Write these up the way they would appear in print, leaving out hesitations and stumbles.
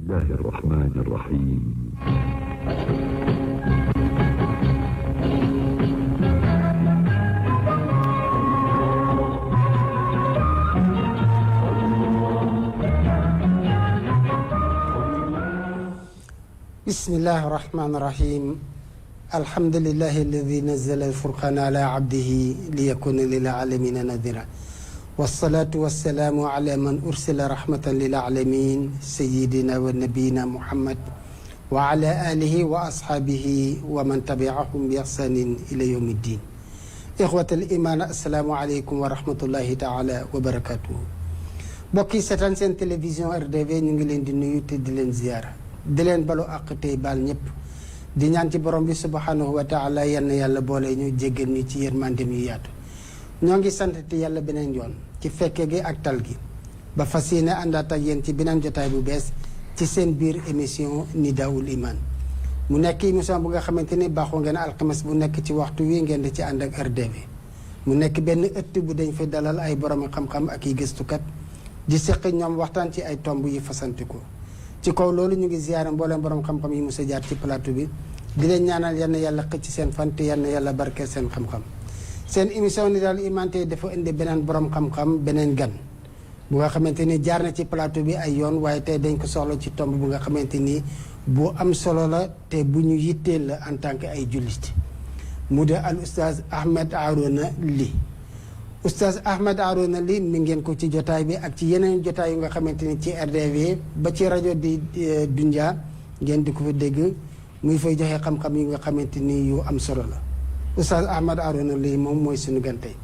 الله الرحمن الرحيم. بسم الله الرحمن الرحيم. الحمد لله الذي نزل الفرقان على عبده ليكون للعالمين نذيرا، والصلاة والسلام على من أرسل رحمة للعالمين سيدنا ونبينا محمد وعلى آله وأصحابه ومن تبعهم بإحسان إلى يوم الدين. إخوة الإيمان، السلام عليكم ورحمة الله تعالى وبركاته. بوكي ستان سين تلفزيون RDV ñu ngi leen di nuyu te di leen ziyaara, di leen balu àq tey baal ñëpp, di ñaan ci borom bi subhanahu wa taala yenn yàlla boole ñu jéggal ñu ci yërmandeem yu yaatu. ñoo ngi sant te yàlla beneen yoon ci fekke gi ak tal gi ba fas yéene àndaat ak yéen ci beneen jotaay bu bees ci seen biir émission Nidaa'ul Iman. mu nekk émission bu nga xamante ni baaxoo ngeen alxames bu nekk ci waxtu wi ngeen di ci ànd ak RDV. mu nekk benn ëtt bu dañ fa dalal ay borom xam-xam ak i gëstukat di seq ñoom waxtaan ci ay tomb yi fasantiku. ci kaw loolu ñu ngi ziyaara mbooleem borom xam-xam yi musa jaar ci plateau bi, di leen ñaanal yal na yàlla xëcc seen fan te yal na yàlla barkeel seen xam-xam. seen émission Nidaa'ul Iman tey dafa indi beneen borom xam-xam, beneen gan bu nga xamante ni jaar na ci plateau bi ay yoon, waaye tey dañ ko soxla ci tomb bu nga xamante ni bu am solo la te bu ñu yitteel la en tant que ay jullit. mu de al oustaz Ahmed Arouna Ly. oustaz Ahmed Arouna Ly mi ngeen ko ci jotaay bi ak ci yeneen jotaay yu nga xamante ni ci RDV ba ci rajo di Dunya ngeen di ko fa dégg muy fay joxe xam-xam yi nga xamante ni yu am solo la. oustaz Ahmed Arouna Ly moom mooy suñu gan tey.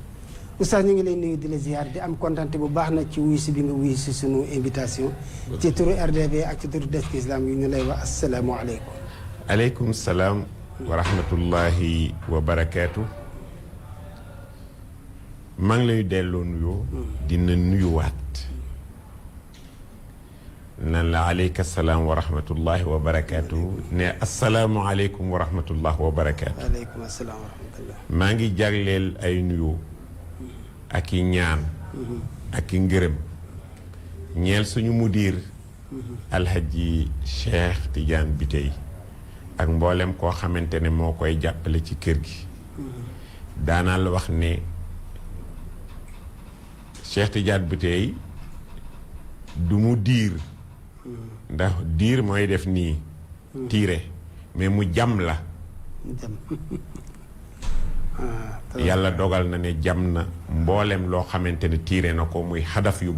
oustaz ñu ngi lay nuyu di la ziar di am kontante bu baax na ci wuyu si bi nga wuyu si sunu invitation ci turu RDV ak ci turu Desk Islam yu ñu lay wax asalaamaaleykum. aleykum salaam wa rahmatullahi wa barakaatu. maa ngi lay delloo nuyoo. dina nuyuwaat. nan la aleyka salaam wa rahmatullahi wa barakaatu. ne asalaamualeykum wa rahmatullahi wa barakaatu. aleykum asalaam wa rahmatullah. maa ngi jagleel ay nuyoo. ak i ñaan. ak i ngërëm. ñeel suñu mudir. alhaji Cheikh Tidiane Bitèye ak mboolem koo xamante ne moo koy jàppale ci kër gi. daanaa la wax ne Cheikh Tidiane Bitèye du mu diir. ndax diir mooy def nii. tiire mais mu jam la. yàlla dogal na ne jam na mboolem loo xamante ne tiire na ko muy xadaf yu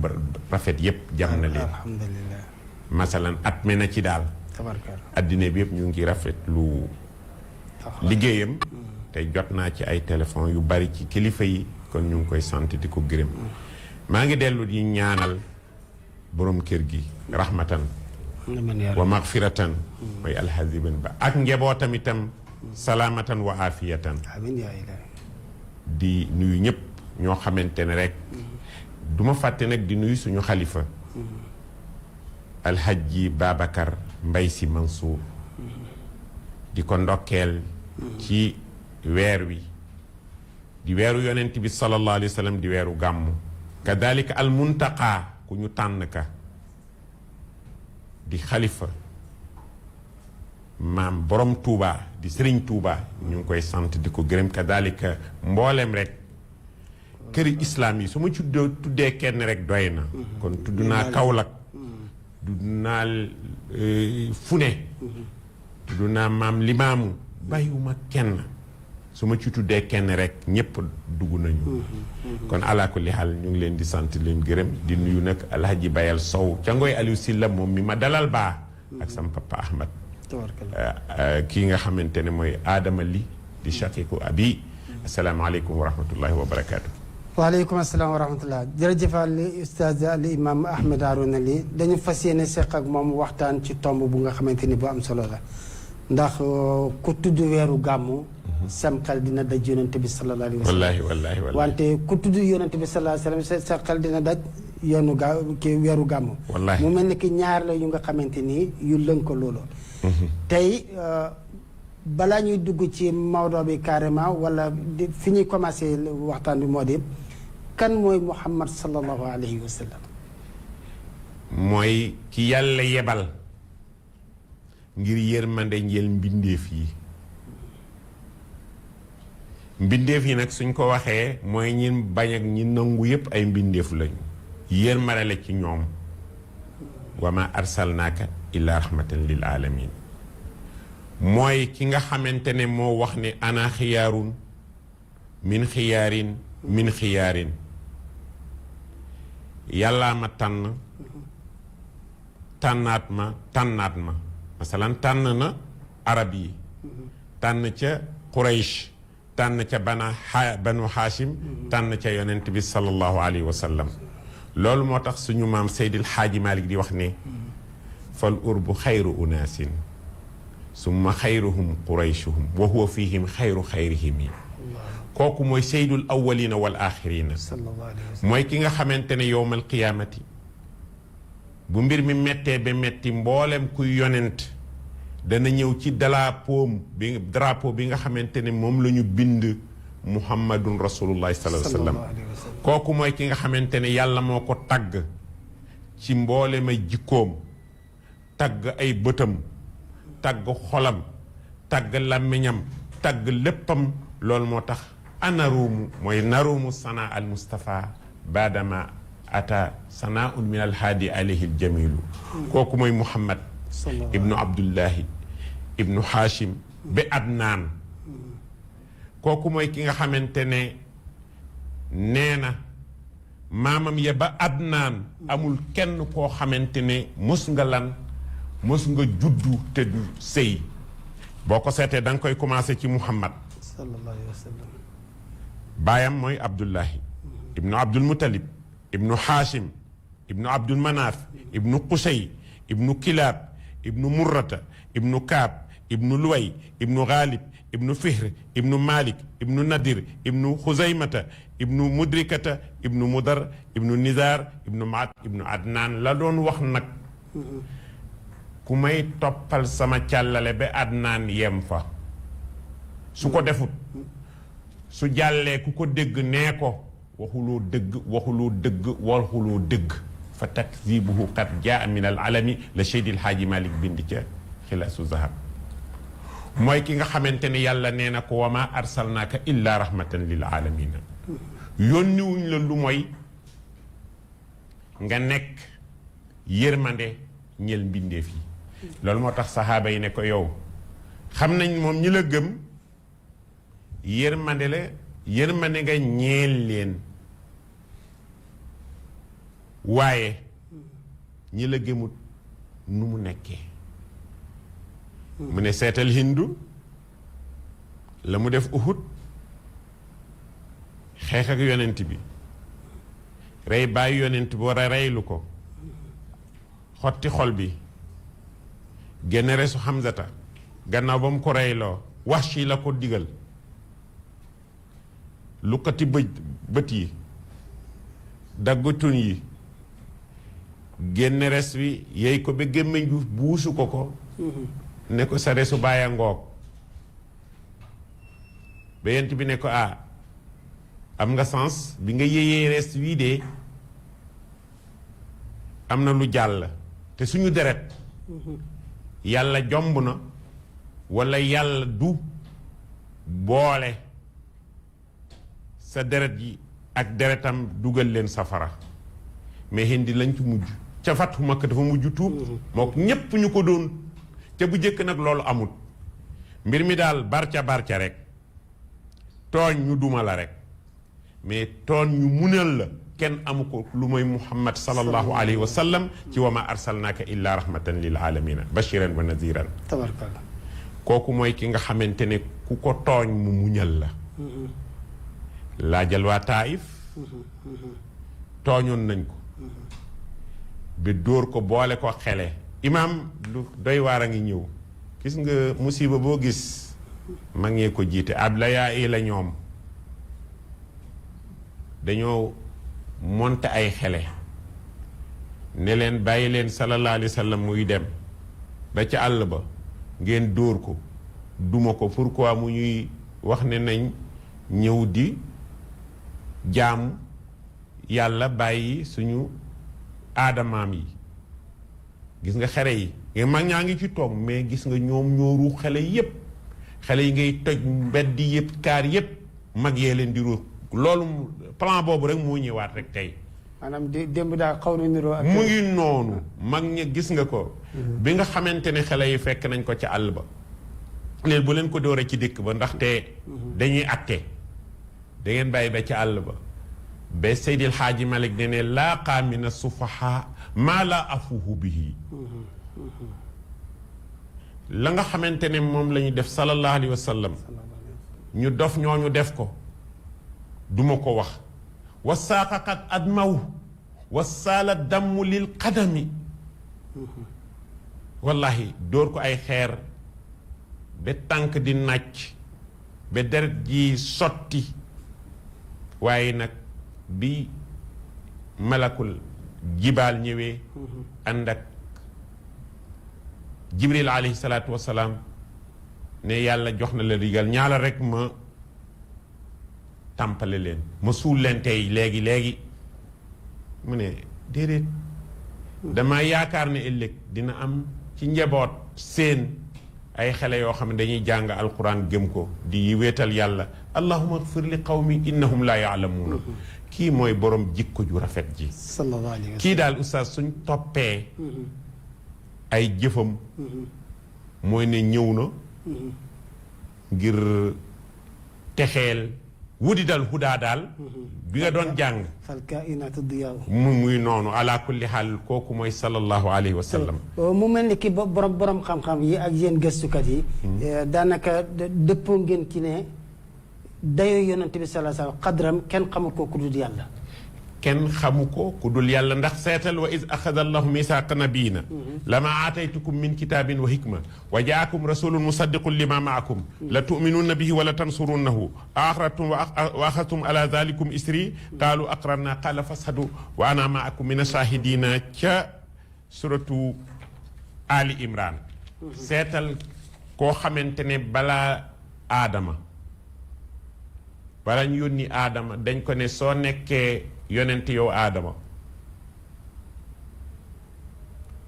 rafet yépp jam na leen. alhamdulilah. masalan at me na ci daal. tabarkalla. addina bi yëpp ñu ngi rafet lu liggéeyam. te jot naa ci ay téléphone yu bari ci kilifa yi kon ñu ngi koy sant di ko gërëm. maa ngi dellu di ñaanal borom kër gi rahmatan wa magfiratan mooy alhaziban ba ak njabootam itam salaamatan wa afiyatan. amiin yaa ilaahi. di nuyu ñëpp ñoo xamante ne rek duma fàtte nag di nuyu suñu xalifa alhaji Babacar Mbaye Sy Mansour di ko ndokkeel ci weer wi di weeru yonent bi sallallahu alayhi wa sallam di weeru gàmmu kadalika al muntaqa ku ñu tànn ka di xalifa maam borom Touba di Serigne Touba ñu ngi koy sant di ko gërëm kadalika mboolem rek këri islam yi su ma tuddee kenn rek doy na. kon tudd naa Kaolack. tudd naa Fune. tudd naa maam Limaamu. bàyyiwuma kenn su ma ci tuddee kenn rek ñëpp dugg nañu. kon ala kulli xaal ñu ngi leen di sant leen gërëm di nuyu nag Alhaji Bayal Sow ca Ngoy Aliou Silla moom mi ma dalal baa ak sam papa Ahmad. kii nga xamante ne mooy Adama Ly di shaqiqu abi. asalaamaaleykum wa rahmatullahi wa barakaatu. waaleykum asalaam wa rahmatullah. jërëjëf al ustaaz al imam Ahmed Arouna Ly dañu fas yéene seq ak moom waxtaan ci tomb bu nga xamante ni bu am solo la ndax ku tudd weeru gàmmu sam xel dina daj yonent bi sallallahu alayhi wa sallam. wallaahi wante ku tudd yonent bi sallallahu alayhi wa sallam sa xel dina daj yoonu ki weeru gàmmu. wallaahi mu mel ni ki ñaar la yu nga xamante ni yu lënkaloo lool. tey balaa ñuy dugg ci Maodo bi carrément wala fi ñuy commencé waxtaan bi moo di kan mooy Muhammad sallallahu alayhi wa sallam. mooy ki yàlla yebal ngir yërmande njël mbindeef yi. mbindeef yi nag suñ ko waxee mooy ñi bañ ak ñi nangu yépp ay mbindeef lañu. yërmande la ci ñoom. wa ma arsalnaaka illa rahmatan lil alamin. mooy ki nga xamante ne moo wax ne ana xiyaarun min xiyaarin min xiyaarin. yàllaa ma tànn tànnaat ma masalan tànn na arab yi tànn ca Quraysh tànn ca banu Haashim tànn ca yonent bi sallallahu alayhi wa sallam. loolu moo tax suñu maam Seydil Xaaji Malik di wax ne fal urbu xayru unaasin summa xayruhum qurayshuhum wa huwa fihim xayru xayrihim yi. kooku mooy seydul awwalina wal axirina. mooy ki nga xamante ne yowmal qiyaamati bu mbir mi mettee ba metti mboolem kuy yonent dana ñëw ci drapeau bi nga xamante ne moom la ñu bind muhammadun rasulullahi sallallahu alayhi wa sallam. kooku mooy ki nga xamante ne yàlla moo ko tagg ci mboolem ay jikkoom tagg ay bëtam tagg xolam tagg làmmiñam tagg léppam. loolu moo tax anaruumu mooy naruumu sana al Mustafa baadama ata sanaaun min al haadi alayhi al jamilu. kooku mooy Muhammad ibnu Abdullahi ibnu Haashim ba Adnaan. kooku mooy ki nga xamante ne nee na maamam ya ba Adnaan amul kenn koo xamante ne mos nga juddu te du sëy. boo ko seetee da nga koy commencé ci Muhammad sallallahu alayhi wa sallam. baayam mooy Abdullahi ibnu Abdul Muttalib ibnu Haashim ibnu Abdul Manaaf ibnu Qusay ibnu Kilaab ibnu Murrata ibnu Kaab ibnu Luway ibnu Gaalib ibnu Fihr ibnu Malik ibnu Nadir ibnu Xuzaymata ibnu Mudrikata ibnu Mudar ibnu Nizar ibnu Maat ibnu Adnaan la doon wax nag ku may toppal sama càllale ba Adnaan yem fa. su ko defut su jàllee ku ko dégg nee ko waxuloo dëgg fa takzibuhu qad jaa min al alami la Seydil Haaji Malik bind ca xilaasu zahab. mooy ki nga xamante ne yàlla nee na ko wa ma arsalnaaka illa rahmatan lil alamina. yónniwuñ la lu mooy nga nekk yërmande ñel mbindeef yi. loolu moo tax saxaaba yi ne ko yow xam nañ moom ñi la gëm yërmande nga ñeel leen waaye ñi la gëmut nu mu nekkee. mu ne seetal Hindu la mu def Uhud xeex ak yonent bi rey bàyyi yonent bi war a reylu ko xotti xol bi génn resu Hamzata gannaaw ba mu ko reyloo Wahshi la ko digal lukkati bët yi daggutun yi génn res wi yey ko ba gémmiñ bi buusu ko ne ko sa resu bàyya ngoog ba yent bi ne ko am nga sens bi nga yéyee res wii de am na lu jàll te suñu deret yàlla jomb na walla yàlla du boole sa deret yi ak deretam dugal leen safara mais Hindi lañ ci mujj ca Fathu Makka dafa mujj tuub moo ñépp ñu ko doon te bu jëkk nag loolu amul mbir mi daal barca rek tooñ ñu duma la rek mais tooñ ñu munal la kenn amu ko lu mooy Muhammad sallallahu alayhi wa sallam ci wa ma arsalnaaka illa rahmatan lil alamina bashiran wa naziran. tabarkalla. kooku mooy ki nga xamante ne ku ko tooñ mu muñal la. laajal waa Taif tooñoon nañ ko ba dóor ko boole ko xele imaam lu doy waar a ngi ñëw gis nga musiba boo gis mag ñee ko jiite ablayaa yi la ñoom dañoo monte ay xele ne leen bàyyi leen sallallahu alayhi wa sallam muy dem ba ca àll ba ngeen dóor ko duma ko pourquoi mu ñuy wax ne nañ ñëw di jaamu yàlla bàyyi suñu aadamaam yi gis nga xale yi mag ñaa ngi ci toog mais gis nga ñoom ñoo ruux xale yépp xale yi ngay toj mbedd yépp kaar yépp mag yee leen di ruux loolu plan boobu rek moo ñëwaat rek tey maanaam démb daal xaw na niroo ak mu ngi noonu mag ña gis nga ko bi nga xamante ne xale yi fekk nañ ko ca àll ba leen bu leen ko dooree ci dëkk ba ndaxte dañuy atte da ngeen bàyyi ba ca àll ba ba Seydil Xaaji Malik ne laaqaa mina sufaha maa laa afuhu bihi la nga xamante ne moom la ñu def sallallahu alayhi wa sallam ñu dof ñooñu def ko duma ko wax wa saaqaqat admaw wa saala dammu lil qadami wallahi dóor ko ay xeer ba tànk di nàcc ba deret ji sotti waaye nag bi malakul jibaal ñëwee ànd ak jibril alayhi salaatu wasalaam ne yàlla jox na la digal ñaala rek ma tàmpale leen ma suul leen tey léegi mu ne déedéet dama yaakaar ne ëllëg dina am ci njaboot seen ay xale yoo xam ne dañuy jàng alquran gëm ko di wéetal yàlla allahumma ighfir li qawmi innahum la yaalamuuna kii mooy borom jikko ju rafet ji sallallahu alayhi wa sallam kii daal oustaz suñ toppee ay jëfam mooy ne ñëw na ngir texeel wudi dal hudaa daal bi nga doon jàng fal kainaatu diyaa muy noonu ala kulli xaal kooku mooy sallallahu alayhi wa sallam mu mel ni ki borom xam-xam yi ak yéen gëstukat yi daanaka dëppoo ngeen ci ne dayoo yonent bi sallallahu alayhi wa sallam xadram kenn xamul ko ku dul yàlla kenn xamu ko ku dul yàlla ndax seetal wa iz axada allahu misaaqa nabiina lama aataytukum min kitaabin wa hikma wa jaakum rasulun musaddiqun lima maakum la tuminunna bihi wala tansurunnahu aqrartum wa axadtum ala dalikum isri qaalu aqrarna qaala fashadu wa ana maakum min ashahidina ca suratu Ali Imran seetal koo xamante ne balaa aadama bala ñu yónni aadama dañ ko ne soo nekkee yonent yow aadama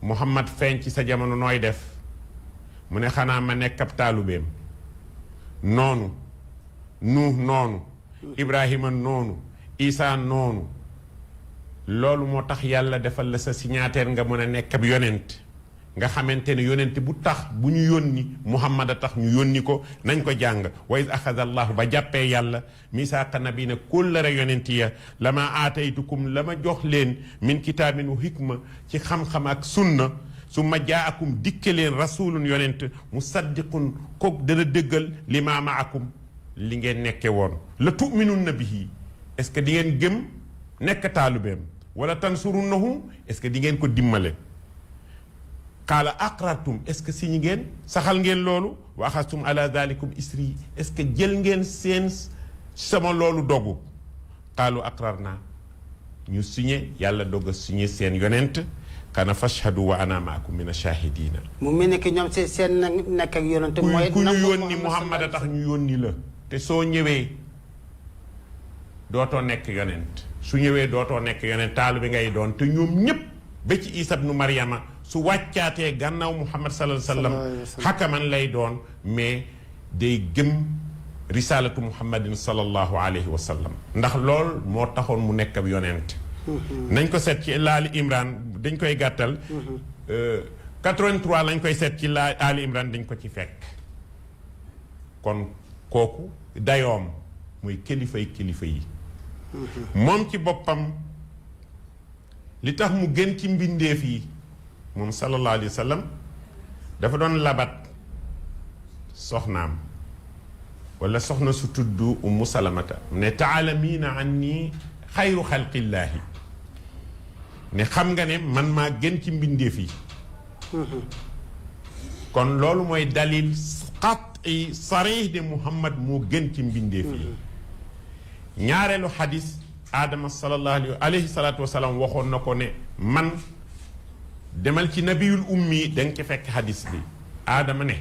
Muhammad feeñ ci sa jamono nooy def mu ne xanaa ma nekk ab taalubeem noonu Nuux noonu Ibrahima noonu Isaa noonu loolu moo tax yàlla defal la sa signataire nga mën a nekk ab yonent nga xamante ne yonent bu tax bu ñu yónni Muhammad a tax ñu yónni ko nañ ko jàng wa iz axada allahu ba jàppee yàlla misaaqa nabiina kóllëre yonent ya la ma aataytukum la ma jox leen min kitaabin wa hikma ci xam-xam ak sunna su ma jaakum dikke leen rasulun yonent musaddiqun kook dana dëggal li ma maakum li ngeen nekke woon la tuminunna bihi est-ce que di ngeen gëm nekk taalubeem wala tansurunnahu est-ce que di ngeen ko dimmale qaala aqrartum est-ce que si ñi ngeen saxal ngeen loolu wa axastum ala dalikum isri est-ce que jël ngeen seen sama loolu dogu qaalu aqrarna ñu signé yàlla dogg a signé seen yonent kana fashhadu wa ana maakum min ashahidina mu mel ni ki ñoom seen nekk ak yonent mooy ku ñu yónni Muhammad a tax ñu yónni la te soo ñëwee dootoo nekk yonent su ñëwee dootoo nekk yonent taalu bi ngay doon te ñoom ñépp ba ci Isa ibnu Maryama su wàccaatee gannaaw Muhammad sallallahu alayhi wa sallam xakaman lay doon mais day gëm risalatu Muhammadin sallallahu alayhi wa sallam ndax lool moo taxoon mu nekk ab yonent nañ ko seet ci laali Imran dañ koy gàttal 83 lañ koy seet ci laali Imran dañ ko ci fekk kon kooku dayoom muy kilifa yi moom ci boppam li tax mu gën ci mbindeef yi moom sallallahu alayhi wa sallam dafa doon labat soxnaam wala soxna su tudd Ummu Salamata ne taalamiina anni xayru xalqillaahi ne xam nga ne man maa gën ci mbindeef yi kon loolu mooy dalil qat'i sarih de Muhammad moo gën ci mbindeef yi ñaareelu xadis Adama sallallahu alayhi salaatu wa salaam waxoon na ko ne man demal ci nabiyul ummi da nga ci fekk xadis bi Adama ne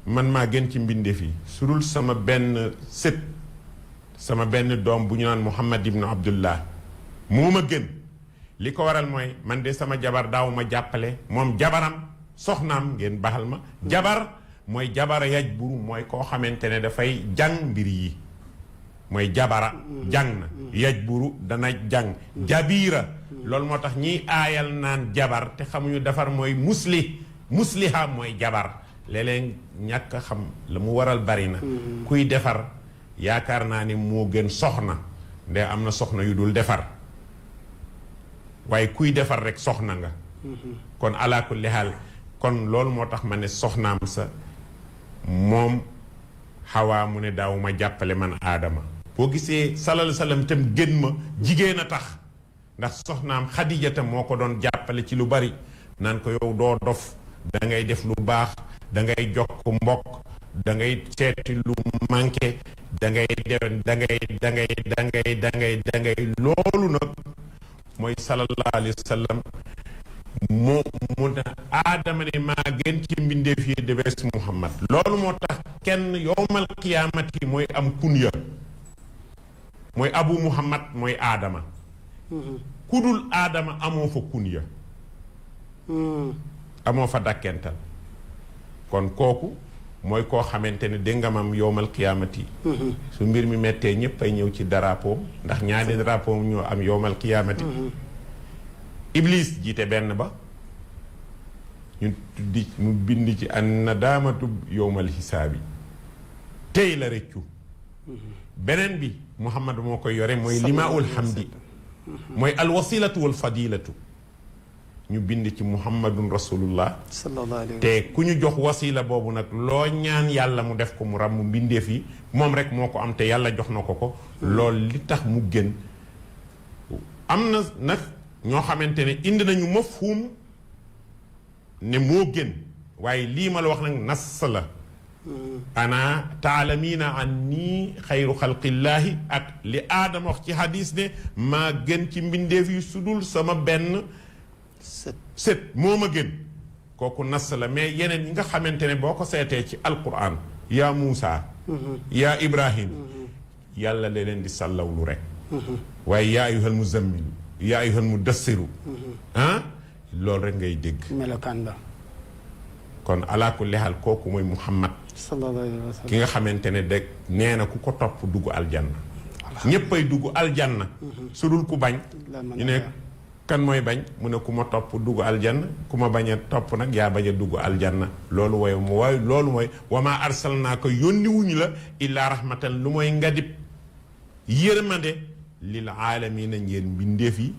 man maa gën ci mbindeef yi su dul sama benn sët sama benn doom bu ñu naan Muhammad ibnu Abdullah moo ma gën li ko waral mooy man de sama jabar daaw ma jàppale moom jabaram soxnaam ngeen baxal ma jabar mooy jabara yaj buru mooy koo xamante ne dafay jàng mbir yi mooy jabara jàng na yaj buru dana jàng jabiira loolu moo tax ñiy aayal naan jabar te xamuñu defar mooy musliha mooy jabar léeg-léeg ñàkk a xam la mu waral bari na kuy defar yaakaar naa ni moo gën soxna nde am na soxna yu dul defar waaye kuy defar rek soxna nga kon ala kulli haal kon loolu moo tax ma ne soxnaam sa moom Xawaa mu ne daaw ma jàppale man Aadama boo gisee sallallahu alayhi wa sallam itam gën ma jigéen a tax ndax soxnaam Xadijata moo ko doon jàppale ci lu bari naan ko yow doo dof da ngay def lu baax da ngay jokk mbokk da ngay seeti lu manqué da ngay loolu nag mooy sallallahu alayhi wa sallam mu ne Aadama ne maa gën ci mbindeef yi de bes Muhammad loolu moo tax kenn yowmal qiyaamati mooy am kunya mooy Abu Muhammad mooy Aadama kudul Aadama amoo fa kunya amoo fa dakkental kon kooku mooy koo xamante ne déngamam yowmal qiyaamati su mbir mi mettee ñëpp ay ñëw ci drapeau ndax ñaari drapeau ñoo am yowmal qiyaamati Iblis jiite benn ba ñu tuddi mu bind ci an nadaamatu yowmal xisaabi tey la rëccu beneen bi Muhammad moo koy yore mooy limaul hamdi mooy alwasilatu wal fadilatu ñu bind ci Muhammadun rasulullah te ku ñu jox wasila boobu nag loo ñaan yàlla mu def ko mu ràmm mbindeef yi moom rek moo ko am te yàlla jox na ko loolu li tax mu gën am na nag ñoo xamante ne indi nañu mafhum ne moo gën waaye lii ma la wax nag nas la ana taalamiina an nii xayru xalqillaahi ak li aadama wax ci hadis ne maa gën ci mbindeef yi sudul sama benn sët moo ma gën kooku nas la mais yeneen yi nga xamante ne boo ko seetee ci alquran yaa Muusa yaa Ibrahim yàlla la leen di sàllawlu rek waaye yaa ayyuhal muzammil yaa ayyuhal mudassiru loolu rek ngay dégg melokaan ba kon ala kulli haal kooku mooy Muhammad sallallahu alayhi wa sallam ki nga xamante ne de nee na ku ko topp dugg aljanna ñéppay dugg aljanna su dul ku bañ ñu ne kan mooy bañ mu ne ku ma topp dugg aljanna ku ma bañ a topp nag yaa bañ a dugg aljanna loolu loolu mooy wa maa arsalnaaka yónni wuñu la illaa rahmatan lu mooy nga dib yërmande lil aalamiina ñeen mbindeef yi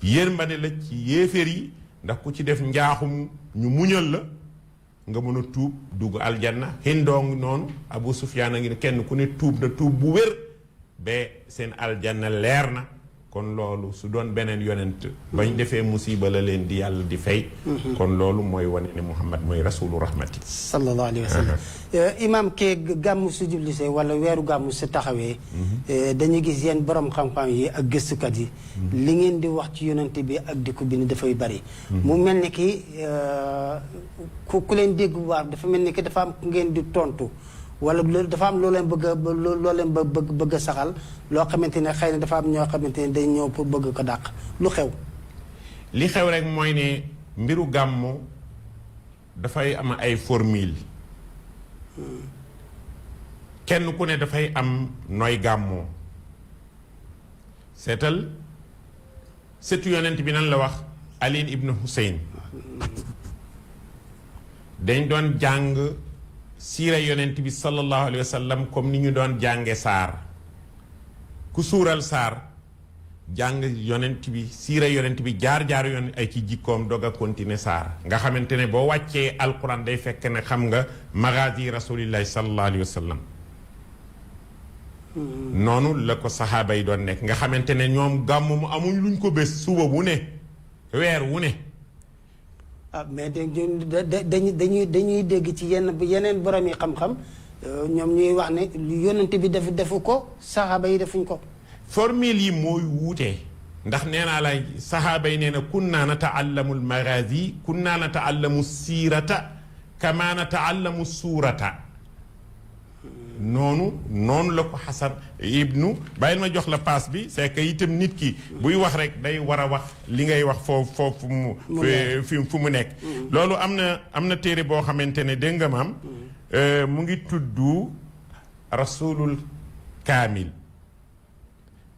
yërmande la ci yéeféer yi ndax ku ci def njaaxum ñu muñal la nga mën a tuub dugg aljanna hindoong noonu Abu Sufyaan a ngi ne kenn ku ne tuub na tuub bu wér ba seen aljanna leer na kon loolu su doon beneen yonent bañ defee musiba la leen di yàlla di fay kon loolu mooy wane ne Muhammad mooy rasulu rahmati sallallahu alayhi wa sallam imam ke gàmmu su jublisee wala weeru gàmmu su taxawee dañuy gis yéen borom xam-xam yi ak gëstukat yi li ngeen di wax ci yonent bi ak di ko bind dafay bari mu mel ni ki ku leen dégg bu baax dafa mel ni ki dafa am ku ngeen di tontu wala dafa am loo leen bëgg a saxal loo xamante ne xëy na dafa am ñoo xamante ne day ñëw pour bëgg ko dàq lu xew li xew rek mooy ne mbiru gàmmu dafay am ay formule kenn ku ne dafay am nooy gàmmoo seetal setu yonent bi nan la wax Ali ibn Hussein dañ doon jàng siira yonent bi sallallahu alayhi wa sallam comme ni ñu doon jànge saar ku suural saar jàng yonent bi siira yonent bi jaar-jaar yoon ay ci jikkoom dog a continuer saar nga xamante ne boo wàccee alquran day fekk ne xam nga magazi rasulillahi sallallahu alayhi wa sallam noonu la ko saxaaba yi doon nekk nga xamante ne ñoom gàmmu mu amuñ luñ ko bés suba bu ne weer wu ne mais dañuy dégg ci yeneen borom yi xam-xam ñoom ñuy wax ne yonent bi defu ko saxaaba yi defuñ ko formule yi mooy wuute ndax nee naa la saxaaba yi nee na kunna nataallamu almagazi kunna nataallamu siirata kama nataallamu suurata noonu la ko Xasan ibnu bàyyil ma jox la paas bi c'est que itam nit ki buy wax rek day war a wax li ngay wax foofu fu mu nekk loolu am na téere boo xamante ne dégg nga maam mu ngi tudd rasulul kaamil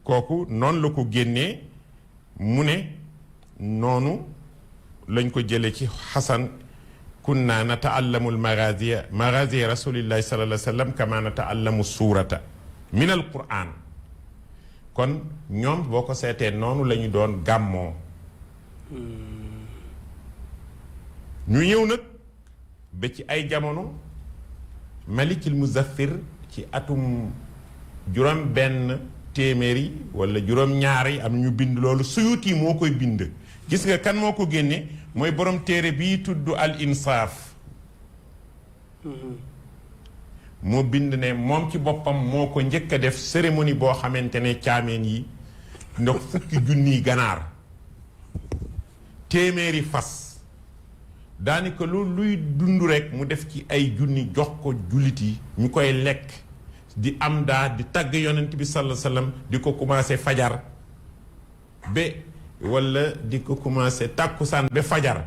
kooku noonu la ko génnee mu ne noonu lañ ko jële ci Xasan kunna nataallamu almagaziya magaziya rasulillahi sallallahu alayhi wa sallam kama nataallamu suurata min al quran kon ñoom boo ko seetee noonu la ñu doon gàmmoo ñu ñëw nag ba ci ay jamono malikil muzaffir ci atum juróom benn téeméeri wala juróom ñaari am ñu bind loolu Suyuti moo koy bind gis nga kan moo ko génne mooy borom téere bii tudd al insaaf moo bind ne moom ci boppam moo ko njëkk a def cérémonie boo xamante ne caameen yi ndox fukki junniy ganaar téeméeri fas daanaka loolu luy dund rek mu def ci ay junni jox ko jullit yi ñu koy lekk di am daa di tagg yonent bi sallallahu alayhi wasallam di ko commencé fajar ba wala di ko commencé tàkkusaan ba fajar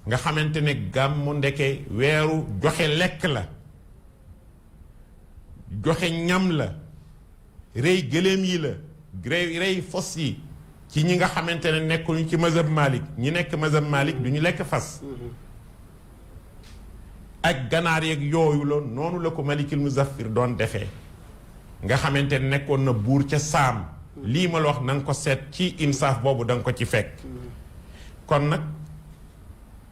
nga xamante ne gàmmu ndeke weeru joxe lekk la joxe ñam la rey gëléem yi la rey fos yi ci ñi nga xamante ne nekkuñu ci mazhab Malik ñi nekk mazhab Malik du ñu lekk fas ak ganaar yeeg yooyu la noonu la ko Malikul Muzaffir doon defee nga xamante ne nekkoon na buur ca Saam lii ma la wax na nga ko seet ci insaaf boobu da nga ko ci fekk kon nag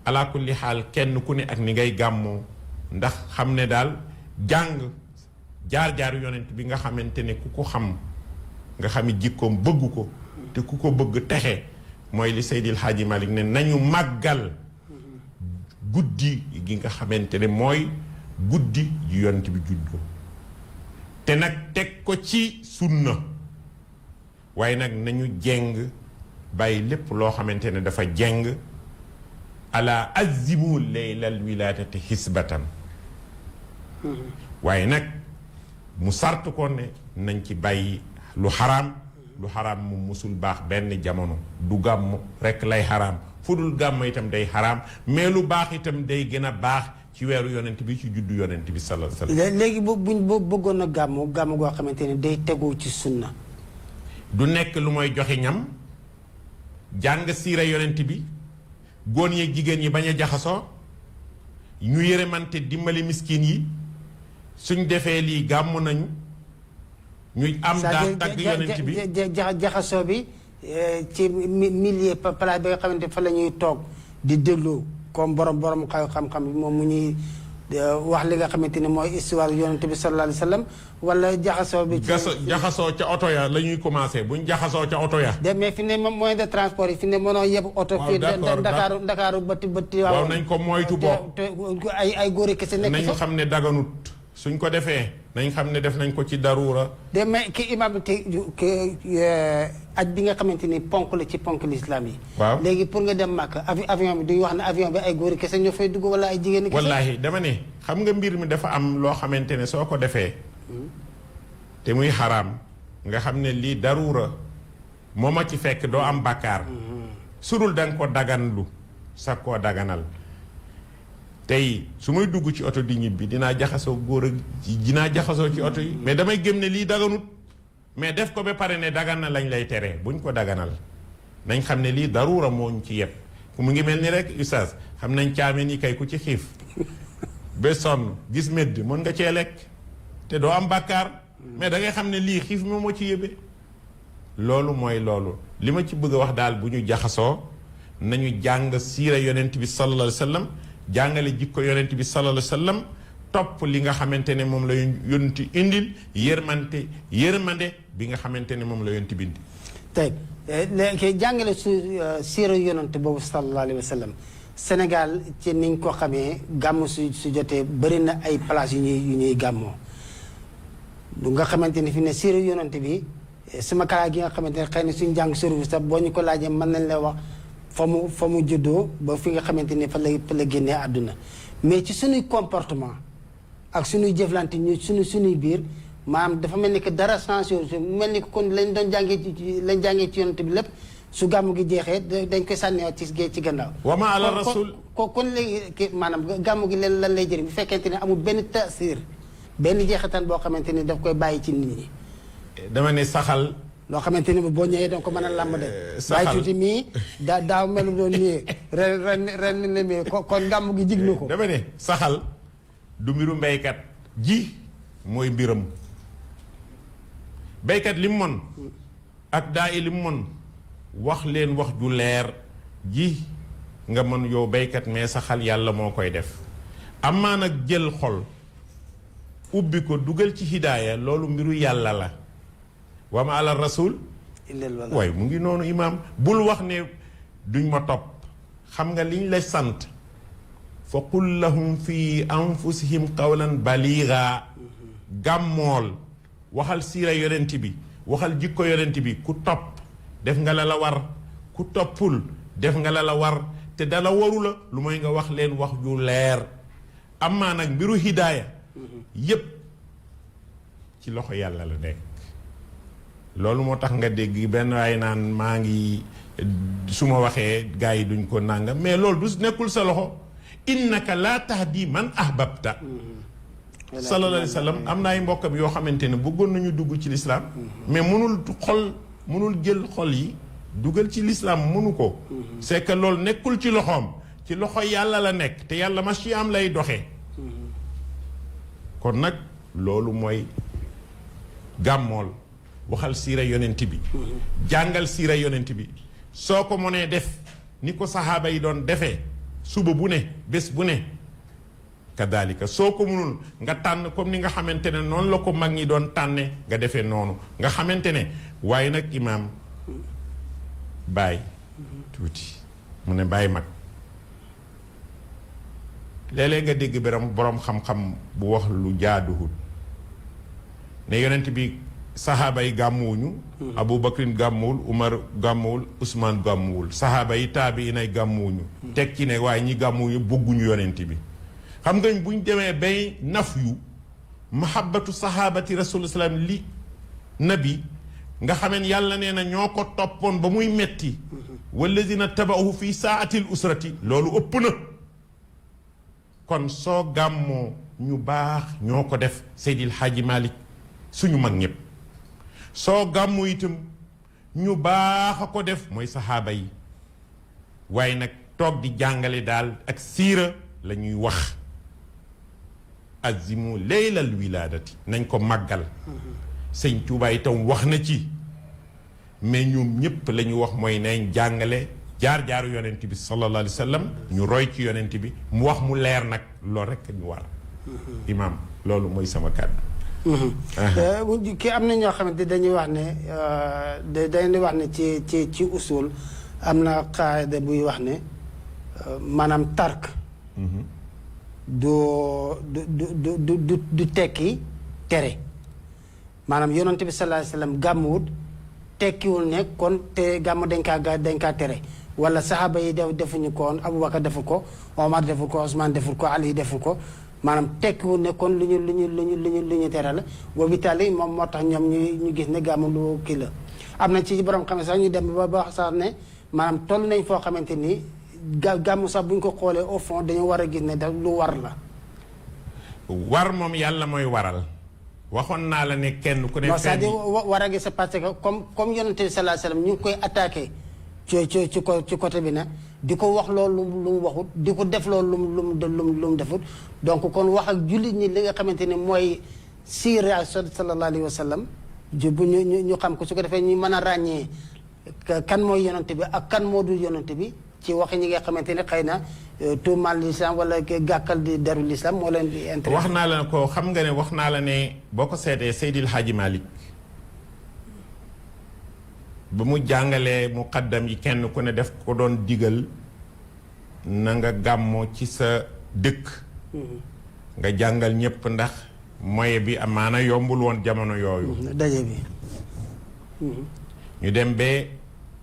ala kulli xaal kenn ku ne ak ni ngay gàmmoo ndax xam ne daal jàng jaar-jaaru yonent bi nga xamante ne ku ko xam nga xami jikkoom bëgg ko te ku ko bëgg texe mooy li Seydil Hadji Malick ne nañu màggal guddi gi nga xamante ne mooy guddi ji yonent bi juddoo te nag teg ko ci sunna waaye nag nañu jeng bàyyi lépp loo xamante ne dafa jeng ala azimu leylal wilaadati xisbatan waaye nag mu sart ko ne nañ ci bàyyi lu xaraam mu musul baax benn jamono du gàmm rekk lay xaraam fu dul gàmm itam day xaraam mais lu baax itam day gën a baax ci weeru yonent bi ci juddu yonent bi sallallahu alayhi wasallam léegi buñ bëggoon a gàmm goo xamante ne day tegu ci sunna du nekk lu mooy joxe ñam jàng siira yonent bi góor ñi jigéen ñi bañ a jaxasoo ñu yërëmante dimbali miskin yi suñ defee lii gàmm nañu ñuy am daa tagg yonent bi jaxasoo bi ci milieu place bi nga xamante fa la ñuy toog di déglu comme borom xam-xam bi moom mu ñuy wax li nga xamante ni mooy histoire yonent bi sallallahu alayhi wa sallam wala jaxasoo bi. jaxasoo ca oto ya la ñuy commencé buñ jaxasoo ca oto ya. mais fi ne moyen de transport yi fi ne mënoo yeb oto. fii Ndakaaru bëtti waaw nañ ko moytu boo ay góor yi kese nekk nañu xam ne daganut suñ ko defee nañ xam ne def nañ ko ci daruura. mais ki imam te aj bi nga xamante ni ponk la ci ponk l'islam yi. waaw léegi pour nga dem Màkka avion bi duñu wax ne avion bi ay góor yi kese ñoo fay dugg wala ay jigéen kese. wallaahi dama ne xam nga mbir mi dafa am loo xamante ne soo ko defee. te muy xaraam nga xam ne lii daruura moo ma ci fekk doo am bàkkaar. surul da nga ko daganlu sa koo daganal. tey su may dugg ci oto di ñibbi dinaa jaxasoo góor ak dinaa jaxasoo ci oto yi mais damay gëm ne lii daganut mais def ko ba pare ne dagan na lañ lay tere buñ ko daganal nañ xam ne lii daruura moo ñu ci yëpp mu ngi mel ni rek ustaas xam nañ caameen yi kay ku ci xiif ba sonn gis medd mën nga cee lekk te doo am bàkkaar mais da ngay xam ne lii xiif moo ci yëbee loolu mooy loolu li ma ci bëgg a wax daal bu ñu jaxasoo nañu jàng siira yonent bi sallallahu alayhi wa sallam jàngale jikko yonent bi sallallahu alayhi wa sallam topp li nga xamante ne moom la yonent indil yërmande bi nga xamante ne moom la yonent bindi tey léegi jàngale siira yonent boobu sallallahu alayhi wa sallam Sénégal ci niñ ko xamee gàmm su jotee bëri na ay place yu ñuy gàmmoo du nga xamante ni fi ne siira yonent bi sama kalaat gi nga xamante ne xëy na suñu jàng service sax boo ñu ko laajee mën nañ la wax fa mu juddoo ba fi nga xamante ni fa la génnee àdduna mais ci suñuy comportement ak suñuy jëflante ñu suñuy biir maanaam dafa mel ni que dara changé mu mel ni que kon lañ doon jàngee ci yonent bi lépp su gàmmu gi jeexee dañ koy sànniwaat ci gannaaw. wa ma ala rasul kon léegi maanaam gàmmu gi lan lay jëriñ bu fekkente ne amul benn taasir benn jeexital boo xamante ni daf koy bàyyi ci nit ñi. dama ne saxal. loo xamante ni boo ñëwee danga ko mën a làmb de. saxal bàyyi tuuti mii daaw melu doon nii ren ne mii kon gàmmu gi jiglu ko. dama ne saxal du mbiru mbéykat ji mooy mbiram béykat li mu mën ak daa i li mu mën wax leen wax ju leer ji nga mën yow béykat mais saxal yàlla moo koy def amaa nag jël xol ubbi ko dugal ci hidaaya loolu mbiru yàlla la wa ma ala rasul waaye mu ngi noonu imaam bul wax ne duñ ma topp xam nga liñ la sant fa qul lahum fi anfusihim qawlan baliga gàmmool waxal siira yonent bi waxal jikko yonent bi ku topp def nga la war ku toppul def nga la war te dala waru la lu mooy nga wax leen wax ju leer amaa nag mbiru hidaaya yépp ci loxo yàlla la nekk loolu moo tax nga dégg benn waay naan maa ngi su ma waxee gars yi duñ ko nàngam mais loolu du nekkul sa loxo innaka laa tahdi man ahbabta sallallahu alayhi wa sallam am na ay mbokkam yoo xamante ne bëggoon nañu dugg ci lislaam mais mënul jël xol yi dugal ci lislaam mënu ko c'est que loolu nekkul ci loxoom ci loxo yàlla la nekk te yàlla machi am lay doxee kon nag loolu mooy gàmmool waxal siira yonent bi jàngal siira yonent bi soo ko mënee def ni ko saxaaba yi doon defee suba bu ne bés bu ne kadalika soo ko mënul nga tànn comme ni nga xamante ne noonu la ko mag ñi doon tànne nga defee noonu nga xamante ne waaye nag imaam bàyyi tuuti mu ne bàyyi mag léeg-léeg nga dégg boroom xam-xam bu wax lu jaaduwul ne yonent bi saxaaba yi gàmmuwuñu Abu Bakrin gàmmuwul Umar gàmmuwul Usmaan gàmmuwul saxaaba yi taabi inay gàmmuwuñu teg ci ne waaye ñi gàmmuwuñu bëgguñu yonent bi xam nga buñ demee bay naf yu mahabbatu sahabati rasulullah sallam li nabi nga xameen yàlla nee na ñoo ko toppoon ba muy metti walladina tabauhu fi saatil usrati loolu ëpp na kon soo gàmmoo ñu baax ñoo ko def Seydil Hadji Malick suñu mag ñëpp soo gàmmu itam ñu baax a ko def mooy saxaaba yi waaye nag toog di jàngale daal ak siira la ñuy wax azimu leylal wilaadati nañ ko màggal sëñ Tuubaa itam wax na ci mais ñoom ñëpp la ñu wax mooy nañ jàngale jaar-jaaru yonent bi sallallahu alayhi wa sallam ñu roy ci yonent bi mu wax mu leer nag loolu rek ñu war imaam loolu mooy sama kàddu kii am na ñoo xamante dañuy wax ne dañuy wax ne ci usul am na qaayda buy wax ne maanaam tark du tekki tere maanaam yonent bi sallallahu alayhi wasallam gàmmuwut tekkiwul ne kon te gàmm dañ kaa tere wala saxaaba yi defuñu ko woon Aboubacar defu ko Omar defu ko Ousmane defu ko Ali defu ko maanaam tekkiwul ne kon lu ñu tere la boobu Italie moom moo tax ñoom ñu gis ne gàmm lu kii la am na ci borom xam ne sax ñu dem ba wax sax ne maanaam toll nañ foo xamante ni gàmmu sax bu ñu ko xoolee au fond dañu war a gis ne da lu war la war moom yàlla mooy waral waxoon naa la ne kenn ku ne c'est-à-dire war a gis c'est parce que comme yonente bi sallallahu alayhi wasallam ñu ngi koy attaqué ci côté bi ne di ko wax loolu lu mu waxut di ko def loolu lu mu defut donc kon wax ak jullit ñi li nga xamante ni mooy siira sallallahu alayhi wasallam bu ñu xam ko su ko defee ñu mën a ràññee kan mooy yonente bi ak kan moo dul yonente bi ci wax ñi nga xamante ne xëy na tuumaal l'islam wala gàkkal di deru l'islam moo leen di intérêt wax naa la ko xam nga ne wax naa la ne boo ko seetee Seydil Hadji Malick ba mu jàngalee muqaddam yi kenn ku ne def ko doon digal na nga gàmmoo ci sa dëkk nga jàngal ñépp ndax moye bi amaana yombul woon jamono yooyu daje bi ñu dem ba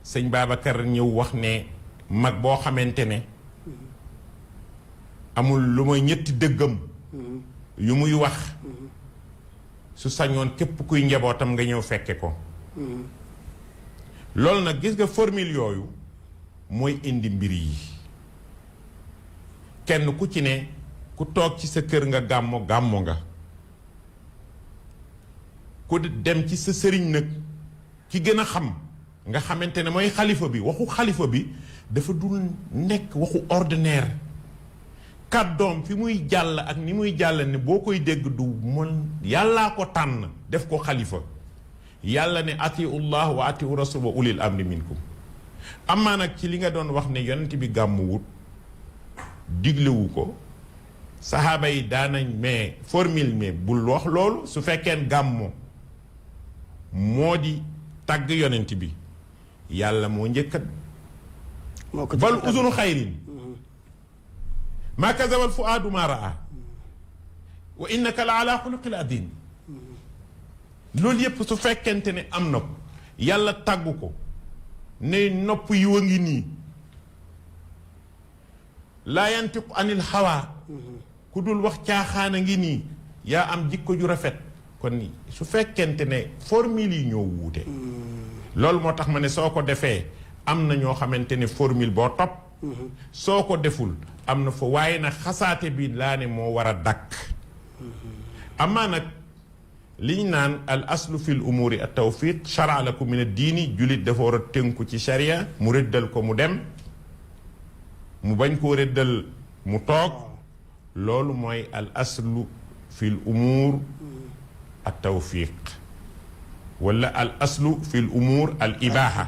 sëñ Babacar ñëw wax ne mag boo xamante ne amul lu may ñetti dëggam yu muy wax su sañoon képp kuy njabootam nga ñëw fekke ko loolu nag gis nga formule yooyu mooy indi mbir yi kenn ku ci ne ku toog ci sa kër nga gàmmo nga ku dem ci sa sëriñ nag ki gën a xam nga xamante ne mooy xalifa bi waxu xalifa bi dafa dul nekk waxu ordinaire kàddoom fi muy jàll ak ni muy jàll ne boo koy dégg du mën yàllaa ko tànn def ko xalifa yàlla ne atiu llah wa atiu rasul wa ulil amri minkum amaa nag ci li nga doon wax ne yonent bi gàmmuwut diglewu ko saxaaba yi daanañ mais formule mais bul wax loolu su fekkeen gàmmo moo di tàgg yonent bi yàlla moo njëkkat bal usunu xayrin maa kazabal fuaadu maa raa wa innaka la ala xuluqil adin loolu yépp su fekkente ne am na ko yàlla tàggu ko ne nopp yi wa ngi nii laa yantiqu anil hawa ku dul wax caaxaan a ngi nii yaa am jikko ju rafet kon su fekkente ne formule yi ñoo wuute loolu moo tax ma ne soo ko defee am na ñoo xamante ne formule boo topp soo ko deful am na fa waaye nag xasaate bi laa ne moo war a dakk amaa nag liñ naan al aslu fil umuri at tawfiq shara lakum min ad diini julit dafa war a tënku ci sharia mu rëddal ko mu dem mu bañ koo rëddal mu toog loolu mooy al aslu fil umur at tawfiq wala al aslu fil umur al ibaha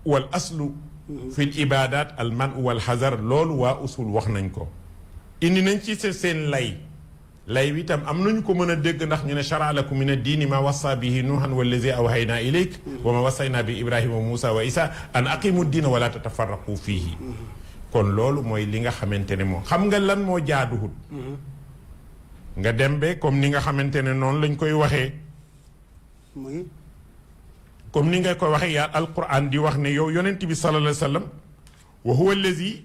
wal aslu fil ibadat al man wal hazar loolu waa usul wax nañ ko indi nañ ci seen lay wi tam am nañu ko mën a dégg ndax ñu ne shara lakum min ad-diini ma wassa bihi nuuhan wallazi awhaynaa ilayk wa ma wasaynaa bi ibrahima wa muusa wa isa an aqimu diina wala tatafarraqu fiihi kon loolu mooy li nga xamante ne moom xam nga lan moo jaaduwut nga dem be comme ni nga xamante ne noonu lañ koy waxee comme ni nga koy waxee yaa alquran di wax ne yow yonent bi sallallahu alayhi wa sallam wa huwa allazi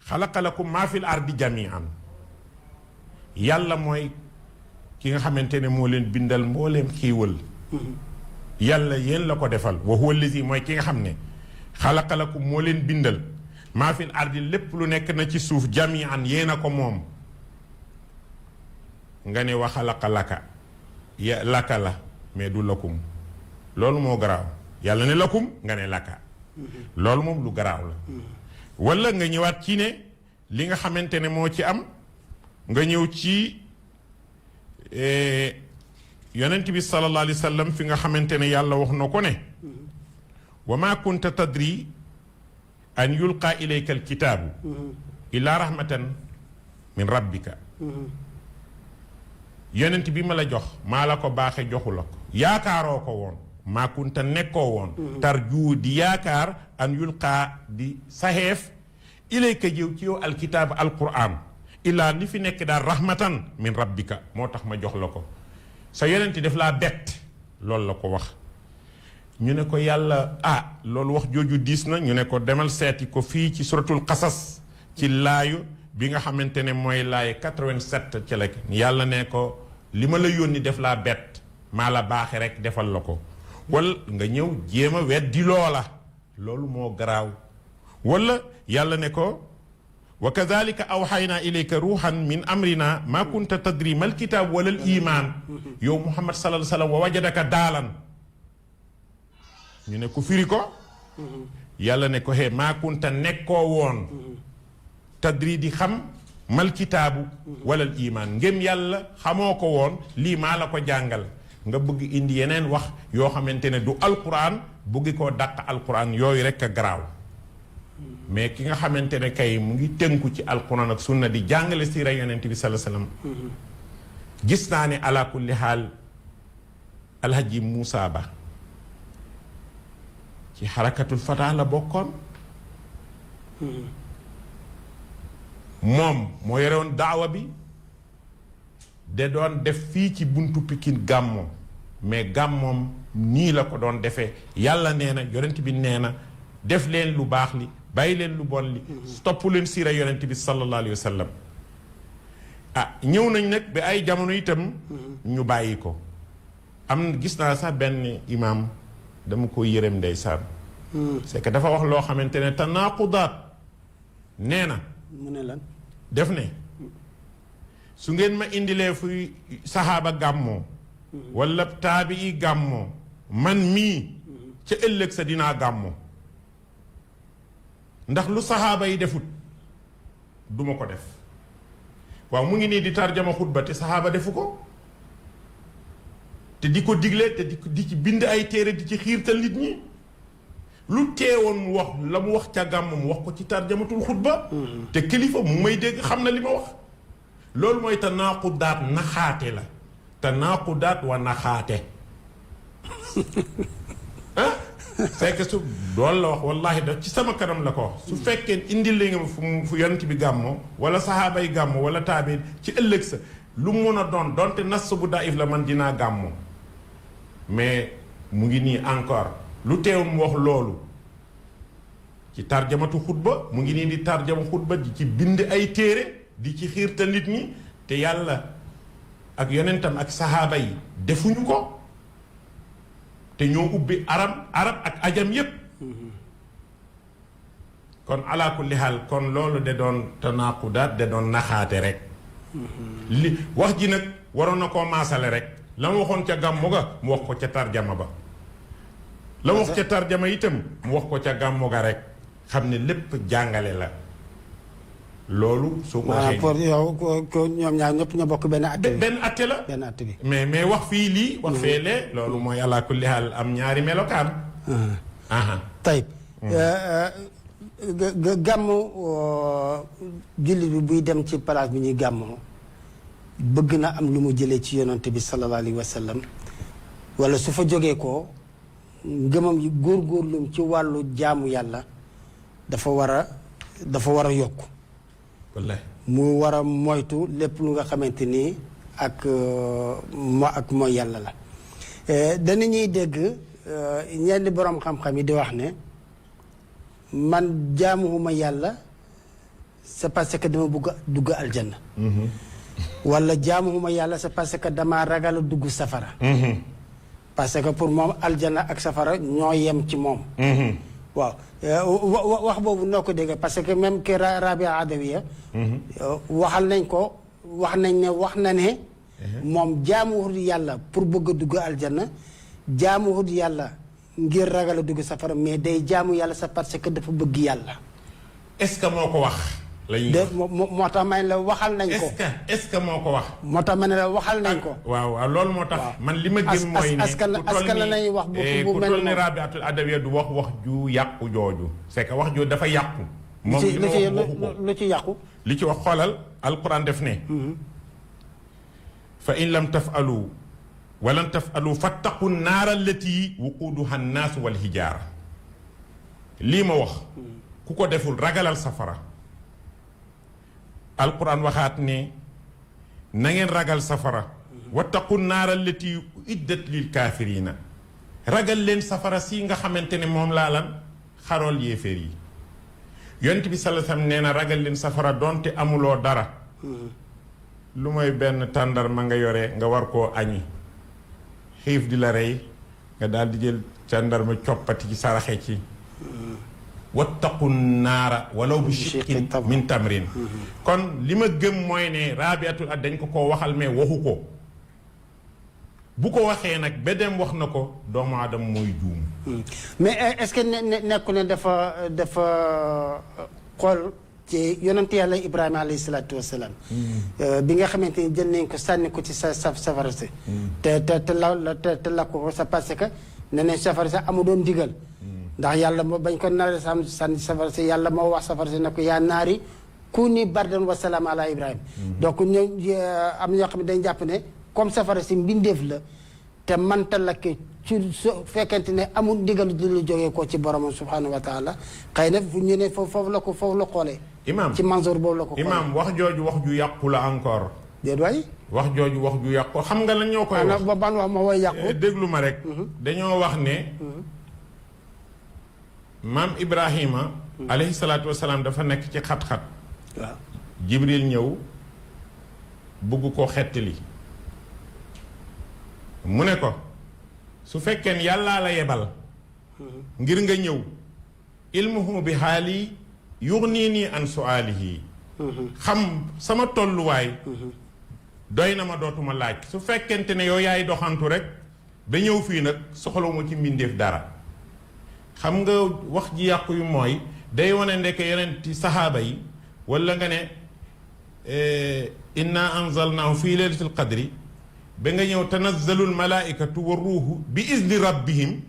xalaqa lakum maa fil ardi jamian yàlla mooy ki nga xamante ne moo leen bindal mbooleem xiiwal yàlla yéen la ko defal wa huwa allazi mooy ki nga xam ne xalaqa lakum moo leen bindal maa fil ardi lépp lu nekk na ci suuf jamian yéen a ko moom nga ne wa xalaqa laka ya laka la mais du lakum loolu moo garaaw yàlla ne lakum nga ne laka loolu moom lu garaaw la wala nga ñëwaat ci ne li nga xamante ne moo ci am nga ñëw ci yonent bi sallallahu alayhi wa sallam fi nga xamante ne yàlla wax na ko ne wa ma kunta tadri an yulqa ilayka alkitaabu illa rahmatan min rabbika yonent bi ma la jox maa la ko baaxe joxu la ko yaakaaroo ko woon maa kunta nekkoo woon tarjuu di yaakaar an yulqa di saxeef ilayka jiw ci yow alkitaab alquran illaa li fi nekk daal rahmatan min rabbika moo tax ma jox la ko sa yonent def laa bett loolu la ko wax ñu ne ko yàlla loolu wax jooju diis na ñu ne ko demal seeti ko fii ci suratul qasas ci laayu bi nga xamante ne mooy laayu 87 ci la yàlla ne ko li ma la yónni def laa bett maa la baaxe rek defal la ko wala nga ñëw jéem a weddi loola loolu moo garaaw wala yàlla ne ko wa kadhalika awxaynaa ilayka ruuxan min amrina maa kunta tadri mal kitaab wala al iman yow muhammad sallallahu alayhi wa sallam wa wajadaka daalan ñu ne ko firi ko yàlla ne ko maa kunta nekkoo woon tadri di xam mal kitaabu wala al iman ngëm yàlla xamoo ko woon lii maa la ko jàngal nga bëgg indi yeneen wax yoo xamante ne du alquran bëgg koo dàq alquran yooyu rek a garaaw mais ki nga xamante ne kay mu ngi tënku ci alquran ak sunna di jàngale siira yonent bi sallallahu alayhi wasallam gis naa ne ala kulli xaal alhaji Moussa Ba ci xarakatul fatah la bokkoon moom moo yore woon daawa bi de doon def fii ci buntu Pikine gàmmoom mais gàmmoom nii la ko doon defee yàlla nee na yonent bi nee na def leen lu baax li bàyyi leen lu bon li topp leen siira yonent bi sallallahu alayhi wa sallam ñëw nañ nag ba ay jamono itam ñu bàyyi ko am gis naa sax benn imaam dama ko yërëm ndeysaan c'est que dafa wax loo xamante ne tanaaqudaat nee na mu ne lan def ne su ngeen ma indilee fuy saxaaba gàmmoo wala taabi gàmmoo man mii ca ëllëg sa dinaa gàmmoo ndax lu saxaaba yi defut duma ko def waaw mu ngi nii di tarjama xutba te saxaaba defu ko te di ko digle te di ci bind ay téere di ci xiirtal nit ñi lu teewoon mu wax la mu wax ca gàmm mu wax ko ci tarjamatul xutba te kilifa mu may dégg xam na li ma wax loolu mooy tanaaqudaat naxaate la tanaaqudaat wa naxaate c'est que su loolu la wax wallahi da ci sama kanam la ko wax su fekkee indil la nga fu yonent bi gàmmoo wala saxaaba yi gàmmoo wala taabi ci ëllëg sa lu mun a doon donte nas bu daif la man dinaa gàmmoo mais mu ngi nii encore lu teew mu wax loolu ci tarjamatu xutba mu ngi nii di tarjama xutba di ci bind ay téere di ci xiirtal nit ñi te yàlla ak yonentam ak saxaaba yi defuñu ko te ñoo ubbi arab ak ajam yépp kon ala kulli haal kon loolu de doon tanaaqudaat de doon naxaate rek li wax ji nag waroon na koo maasale rek la mu waxoon ca gàmmu ga mu wax ko ca tarjama ba la mu wax ca tarjama itam mu wax ko ca gàmmu ga rek xam ne lépp jàngale la loolu soo ko waxee pour yow ko ñoom ñaar ñëpp ñoo bokk benn atte bi benn atte la benn atte bi mais wax fii lii wax fee lee loolu mooy ala kulli haal am ñaari melokaan tayib gàmmu jullit bi buy dem ci place bi ñuy gàmmoo bëgg na am lu mu jëlee ci yonante bi sallallahu alayhi wa sallam wala su fa jógee ko ngëmam yi góorgóorlum ci wàllu jaamu yàlla dafa war a yokk wallaay mu war a moytu lépp lu nga xamante ni ak mooy yàlla la dana ñuy dégg ñenn boroom xam-xam yi di wax ne man jaamuwuma yàlla c'est parce que dama bugg a dugg aljanna wala jaamuwuma yàlla c'est parce que dama ragal a dugg safara parce que pour moom aljanna ak safara ñoo yem ci moom waaw wax boobu noo ko dégg parce que même que Rabia Adawiya wax na ne moom jaamuwut yàlla pour bëgg a dugg aljanna jaamuwut yàlla ngir ragal a dugg safara mais day jaamu yàlla sa parce que dafa bëgg yàlla. est-ce que moo ko wax. moo tax ma ne la waxal nañ ko. est-ce que moo ko wax. moo tax ma ne la waxal nañ ko. waaw loolu moo tax. man li ma gëm mooy ne askan nañu wax bu mel ni Rabiatul Adawiya du wax ju yàqu jooju. c'est que wax jooju dafa yàqu. moom lu ci yàqu. li ci wax xoolal alquran def ne. fa in lam tafalu walan tafalu fattaqu naara allati wuquduha annaasu wal hijaara lii ma wax ku ko deful ragalal safara alquran waxaat ne na ngeen ragal safara wattaqu naara allati iddat lil kaafirina ragal leen safara si nga xamante ne moom laa lan xarool yéeféer yi yonent bi sallallahu alayhi wasallam nee na ragal leen safara donte amuloo dara lu mooy benn tàndarma nga yore nga war koo añi xiif di la rey nga daal di jël tàndarma coppati ci saraxe ci wattaqu naara walaw bi shiqqin min tamrin kon li ma gëm mooy ne Rabiatul Adawiya dañ ko waxal mais waxu ko bu ko waxee nag ba dem wax na ko doomu aadama mooy juum mais est-ce que nekku ne dafa xool ci yonent yàlla Ibrahima alayhi salaatu wasalaam bi nga xamante ni jël nañ ko sànni ko ci safara si te lakk ko sa parce que ne nañ safara si amu doon digal ndax yàlla moo bañ ko nar sànni safara si yàlla moo wax safara si ne ko yaa naari kuni bardan wa salaam ala Ibrahima donc ñoo am ñoo xam ne dañ jàpp ne comme safara si mbindeef la te manta lakke ci su fekkente ne amul ndigal du lu jógee ko ci boromam subhanahu wa taala xëy na ñu ne foofu la xoolee imaam ci mansoor boobu la ko xoolee imaam wax jooju wax ju yàqu la encore déet waay wax jooju wax ju yàqu xam nga la ñoo koy wax ba ban wax ma way yàqu déglu ma rek dañoo wax ne maam Ibrahima alayhi salaatu wasalaam dafa nekk ci xat-xat waaw Jibril ñëw bugg koo xettali mu ne ko su fekkee yàllaa la yebal ngir nga ñëw ilmuhu bi xaali yugnini an suaalihi xam sama tolluwaay doy na ma dootuma laaj su fekkente ne yow yaay doxantu rek ba ñëw fii nag soxlawuma ci mbindeef dara xam nga wax ji yàqu yu mooy day wane ndeke yeneen ci saxaaba yi wala nga ne inna anzalnaahu fii laylatil qadri ba nga ñëw tanazzalul malaikatu wa ruuhu bi izni rabbihim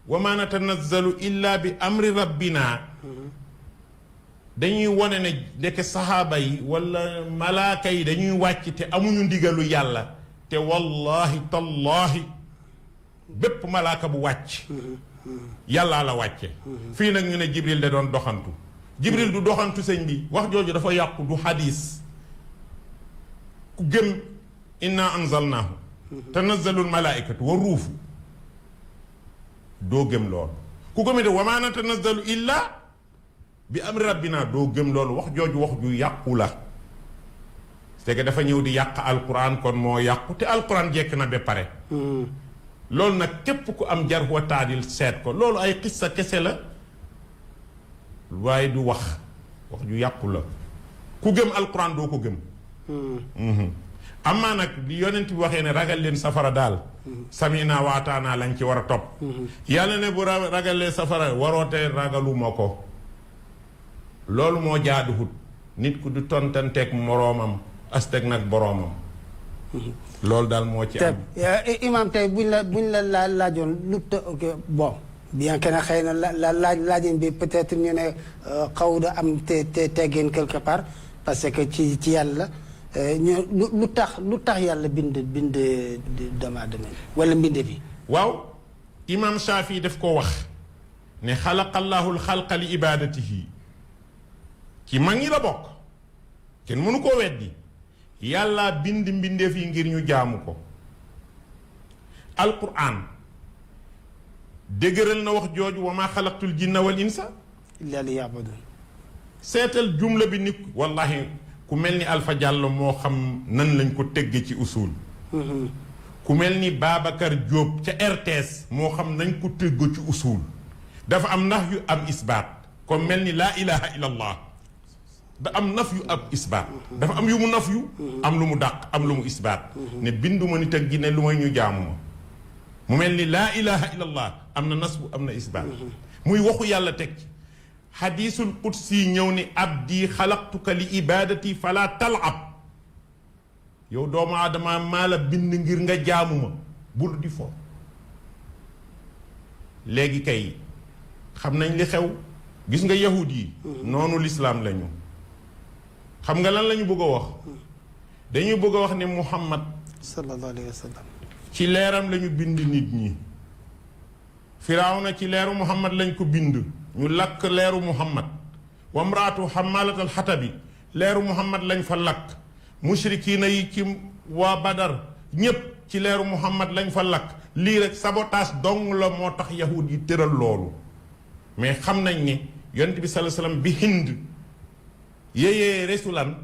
wa ma natanazzalu illa bi amri rabbina dañuy wane ne ndeke saxaaba yi wala malaaka yi dañuy wàcc te amuñu ndigalu yàlla te wallahi tallahi bépp malaaka bu wàcc yàllaa la wàcce fii nag ñu ne jibril da doon doxantu jibril du doxantu sëñ bi wax jooju dafa yàqu du xadiis ku gëm inna anzalnaahu tanazzalul malaikatu wa ruufu doo gëm loolu ku gëmee de wa maa natanazzalu illa bi amri rabbina doo gëm loolu wax jooju wax ju yàqu la c'est que dafa ñëw di yàq alquran kon moo yàqu te alquran jekk na ba pare loolu nag képp ku am jar wa taadil seet ko loolu ay xissa kese la waaye du wax ju yàqu la ku gëm alquran doo ko gëm amaa nag li yonent bi waxee ne ragal leen safara daal samina waataanaa lañ ci war a topp yàlla ne bu ragalee safara waroote ragaluma ko loolu moo jaaduwut nit ku du tontanteeg moroomam asteg nag boroomam loolu daal moo ci am imam tey buñ la laajoon lu bon bien que ne xëy na laajin bi peut-être ñu ne xaw da am te teggeen quelque part parce que ci yàlla ñu lu tax yàlla bind doomu aadama wala mbinde bi waaw imam Shaafi daf ko wax ne xalaqallahu alxalqa li ibadatihi ci mag ñi la bokk kenn mënu koo weddi yàlla bind mbindeef yi ngir ñu jaamu ko alquran dëgëral na wax jooju wa maa xalaqtul jinna wal insa illa li yabudun seetal jumla bi nit wallahi ku mel ni Alpha Diallo moo xam nan lañ ko tegge ci usul ku mel ni Babacar Diop ca RTS moo xam nañ ko tegg ci usul dafa am naf yu am isbaat comme mel ni laa ilaha illa allah da am naf yu am isbaat dafa am yu mu naf yu am lu mu dàq am lu mu isbaat ne binduma nit ak ginne lu may ñu jaamu ma mu mel ni laa ilaha illa allah am na nas bu am na isbaat muy waxu yàlla teg ci xadiisul qudsi ñëw ni abdi xalaqtuka li ibadati fala talab yow doomu aadama maa la bind ngir nga jaamu ma bul di fo léegi kay xam nañ li xew gis nga yahud yi noonu lislaam lañu xam nga lan lañu bëgg a wax dañuy bëgg a wax ne muhammad sallallahu alayhi wa sallam ci leeram lañu bind nit ñi firawna ci leeru muhammad lañ ko bind ñu lakk leeru muhammad wamraatu xamalatal xatabi leeru muhammad lañ fa lakk mushrikiina yi ci waa badar ñépp ci leeru muhammad lañ fa lakk lii rek sabotage dong la moo tax yahud yi tëral loolu mais xam nañ ne yonent bi sallallahu alayhi wasallam bi hind yéyee resulan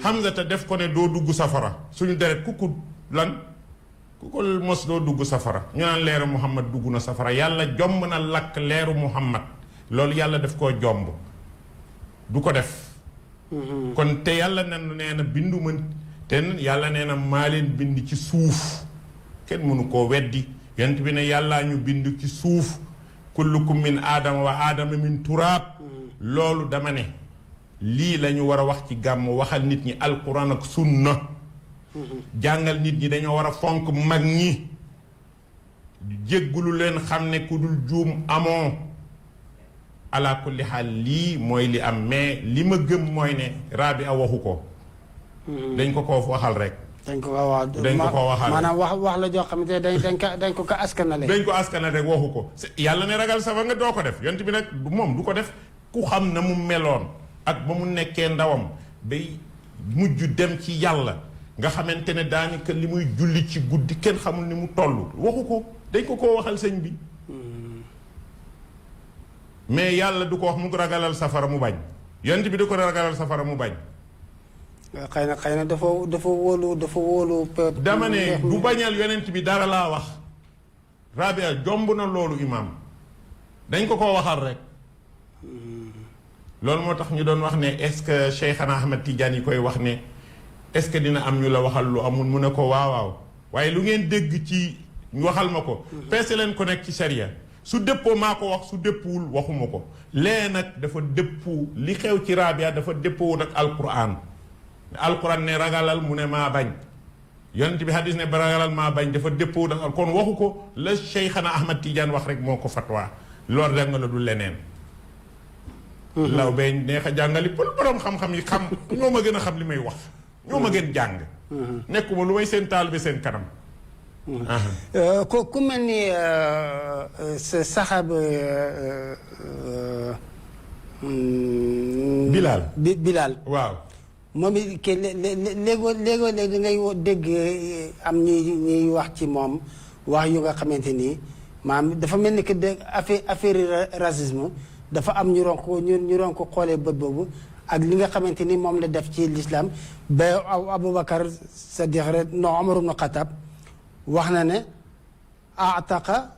Hamza te def ko ne doo dugg safara suñu deret ku ko mos doo dugg safara ñu naan leeru muhammad dugg na safara yàlla jomb na lakk leeru muhammad loolu yàlla def koo jomb du ko def kon te yàlla nee na bindu ma te yàlla nee na maa leen bind ci suuf kenn mënu koo weddi yonent bi ne yàllaa ñu bind ci suuf kullukum min aadama wa aadama min turaab loolu dama ne lii la ñu war a wax ci gàmm waxal nit ñi alquran ak sunna jàngal nit ñi dañoo war a fonk mag ñi jéggulu leen xam ne ku dul juum amoo ala kulli xaal lii mooy li am mais li ma gëm mooy ne rabi a waxu ko dañ ko waxal rek dañ ko waxal maanaam wax la joo xam ne dañ ko askanale dañ ko askanale rek waxu ko yàlla ne ragal safa nga doo ko def yonent bi nag moom du ko def ku xam na mu meloon ak ba mu nekkee ndawam bay mujj dem ci yàlla nga xamante ne daanaka li muy julli ci guddi kenn xamul ni mu toll waxu ko dañ ko waxal sëñ bi mais yàlla du ko wax mu ragalal safara mu bañ yonent bi du ko ragalal safara mu bañ xëy na dafa wóolu. dama ne du bañal yonent bi dara laa wax. Rabia jomb na loolu imam dañ ko waxal rek. loolu moo tax ñu doon wax ne est-ce que Cheikhana Ahmed Tidiane yi koy wax ne est-ce que dina am ñu la waxal lu amul mu ne ko waaw waaye lu ngeen dégg ci ñu waxal ma ko. peese leen ko nekk ci sharia su dëppoo maa ko wax su dëppuwul waxuma ko. lee nag dafa dëppu li xew ci Rabia dafa dëppoo ak alquran. alquran ne ragalal mu ne maa bañ. yonent bi hadis ne ba ragalal maa bañ dafa dëppoo ak kon waxu ko la Cheikhana Ahmed Tidiane wax rek moo ko fatwa loolu rek nga la du leneen. law bay neex a jàngali pour borom xam-xam yi xam ñoo ma gën a xam li may wax. ñoo ma gën jàng. nekkuma lu may seen taal bi seen kanam. ku mel ni sa saxaaba Bilal. waaw. moom it kii léegoo léegi ngay dégg am ñuy wax ci moom wax yu nga xamante ni maam dafa mel ni que de affaire racisme dafa am ñu ron ko xoolee bët boobu ak li nga xamante ni moom la def ci l'islam ba Aboubacar Sadiq rek non Omar ibn Khattab wax na ne ataqa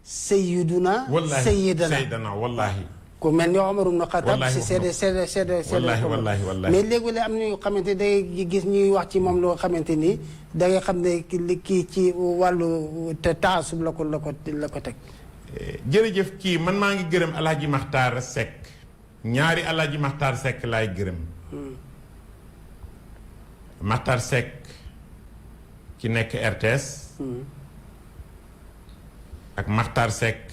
sayyiduna sayyidana wallahi ku mel ni Omar ibn Khattab si seede wallahi mais léegi-léeg am na ñu xamante day gis ñuy wax ci moom loo xamante ni da nga xam ne kii ci wàllu te taasub la ko teg. jërëjëf kii man maa ngi gërëm Alaaji Maxtaar Seck ñaari Alaaji Maxtaar Seck laay gërëm. Maxtaar Seck ki nekk RTS. ak Maxtaar Seck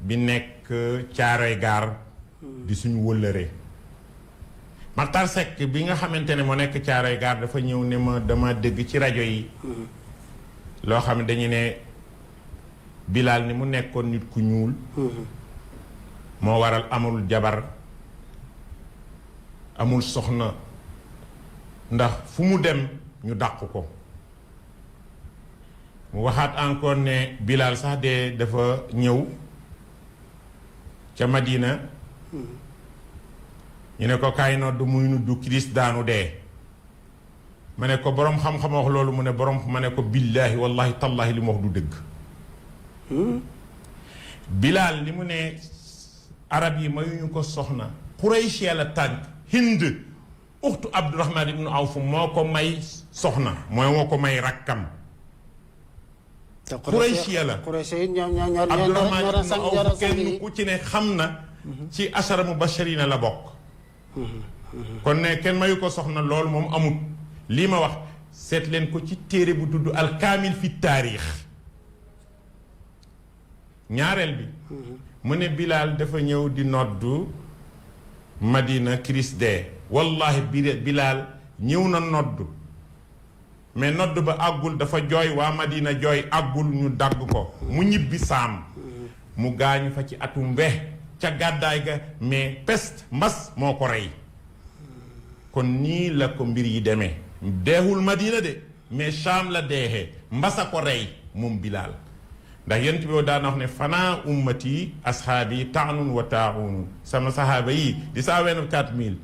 bi nekk Caaroy Gaar di suñu wëllëree. Maxtaar Seck bi nga xamante ne moo nekk Caaroy Gaar dafa ñëw ne ma dama dégg ci rajo yi. loo xam ne dañu ne Bilal ni mu nekkoon nit ku ñuul. moo waral amul jabar amul soxna ndax fu mu dem ñu dàq ko. mu waxaat encore ne Bilal sax de dafa ñëw ca Madina ñu ne ko kaay nodd muy nuddu Christ daanu dee. ma ne ko boroom xam-xam wax loolu mu ne boroom ma ne ko billaahi wallahi tallaahi li mu wax du dëgg. Bilal li mu ne arab yi mayuñu ko soxna Quraysh la tànk Hind uxtu Abdurahman ibnu Awf moo ko may soxna moo ko may rakkam. Quraysh la Abdurahman ibnu Awf kenn ku ci ne xam na ci ashara mubashirina la bokk. kon ne kenn mayu ko soxna loolu moom amut. lii ma wax seet leen ko ci téere bu tudd alkaamil fi taarix. ñaareel bi mu ne Bilal dafa ñëw di noddu Madina Christ dee wallahi Bilal ñëw na noddu mais noddu ba àggul dafa jooy waa Madina jooy àggul ñu dagg ko mu ñibbi saam mu gaañu fa ci atum we ca gàddaay ga mais peste mbas moo ko rey. kon nii la ko mbir yi demee deexul Madina de mais Saam la deexee mbasa ko rey moom Bilal ndax yent bi daana wax ne fanaa ummati ashaabi taanun wa taaunun sama sahaaba yi di saa 24000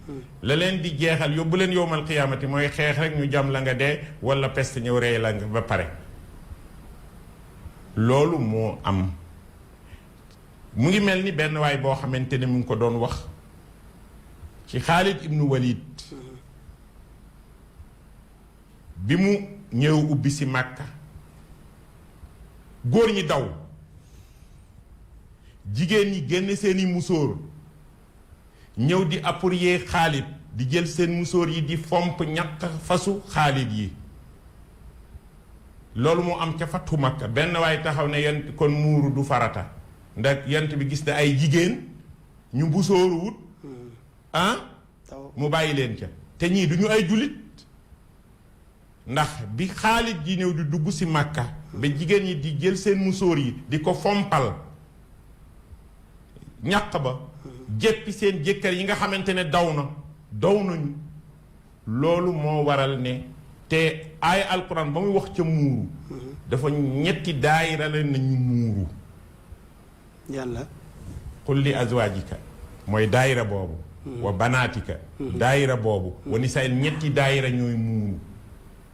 la leen di jeexal yóbbu leen yowmal qiyaamati mooy xeex rek ñu jam la nga dee wala peste ñëw rey la nga ba pare. loolu moo am mu ngi mel ni benn waay boo xamante ne mu ngi ko doon wax ci Xaalid ibnu Walid bi mu ñëw ubbi si Màkka góor ñi daw jigéen ñi génn seeni musóor ñëw di appuyer Xaalid di jël seen musóor yi di fomp ñaq fasu Xaalid yi. loolu moo am ca Fathu Makka benn waaye taxaw ne yent kon muuru du farata ndax yent bi gis na ay jigéen ñu musóoru wut mu bàyyi leen ca te ñii du ñu ay jullit ndax bi Xaalid ji ñëw di dugg si Makka ba jigéen ñi di jël seen musóor yi di ko fompal ñàq ba jéppi seen jëkkër yi nga xamante ne daw nañu loolu moo waral ne te aaya alquran ba muy wax ca muuru dafa ñetti daayira la nañu muuru yàlla qul li azwaajika mooy daayira boobu wa banaatika daayira boobu wa nisaa'il ñetti daayira ñooy muuru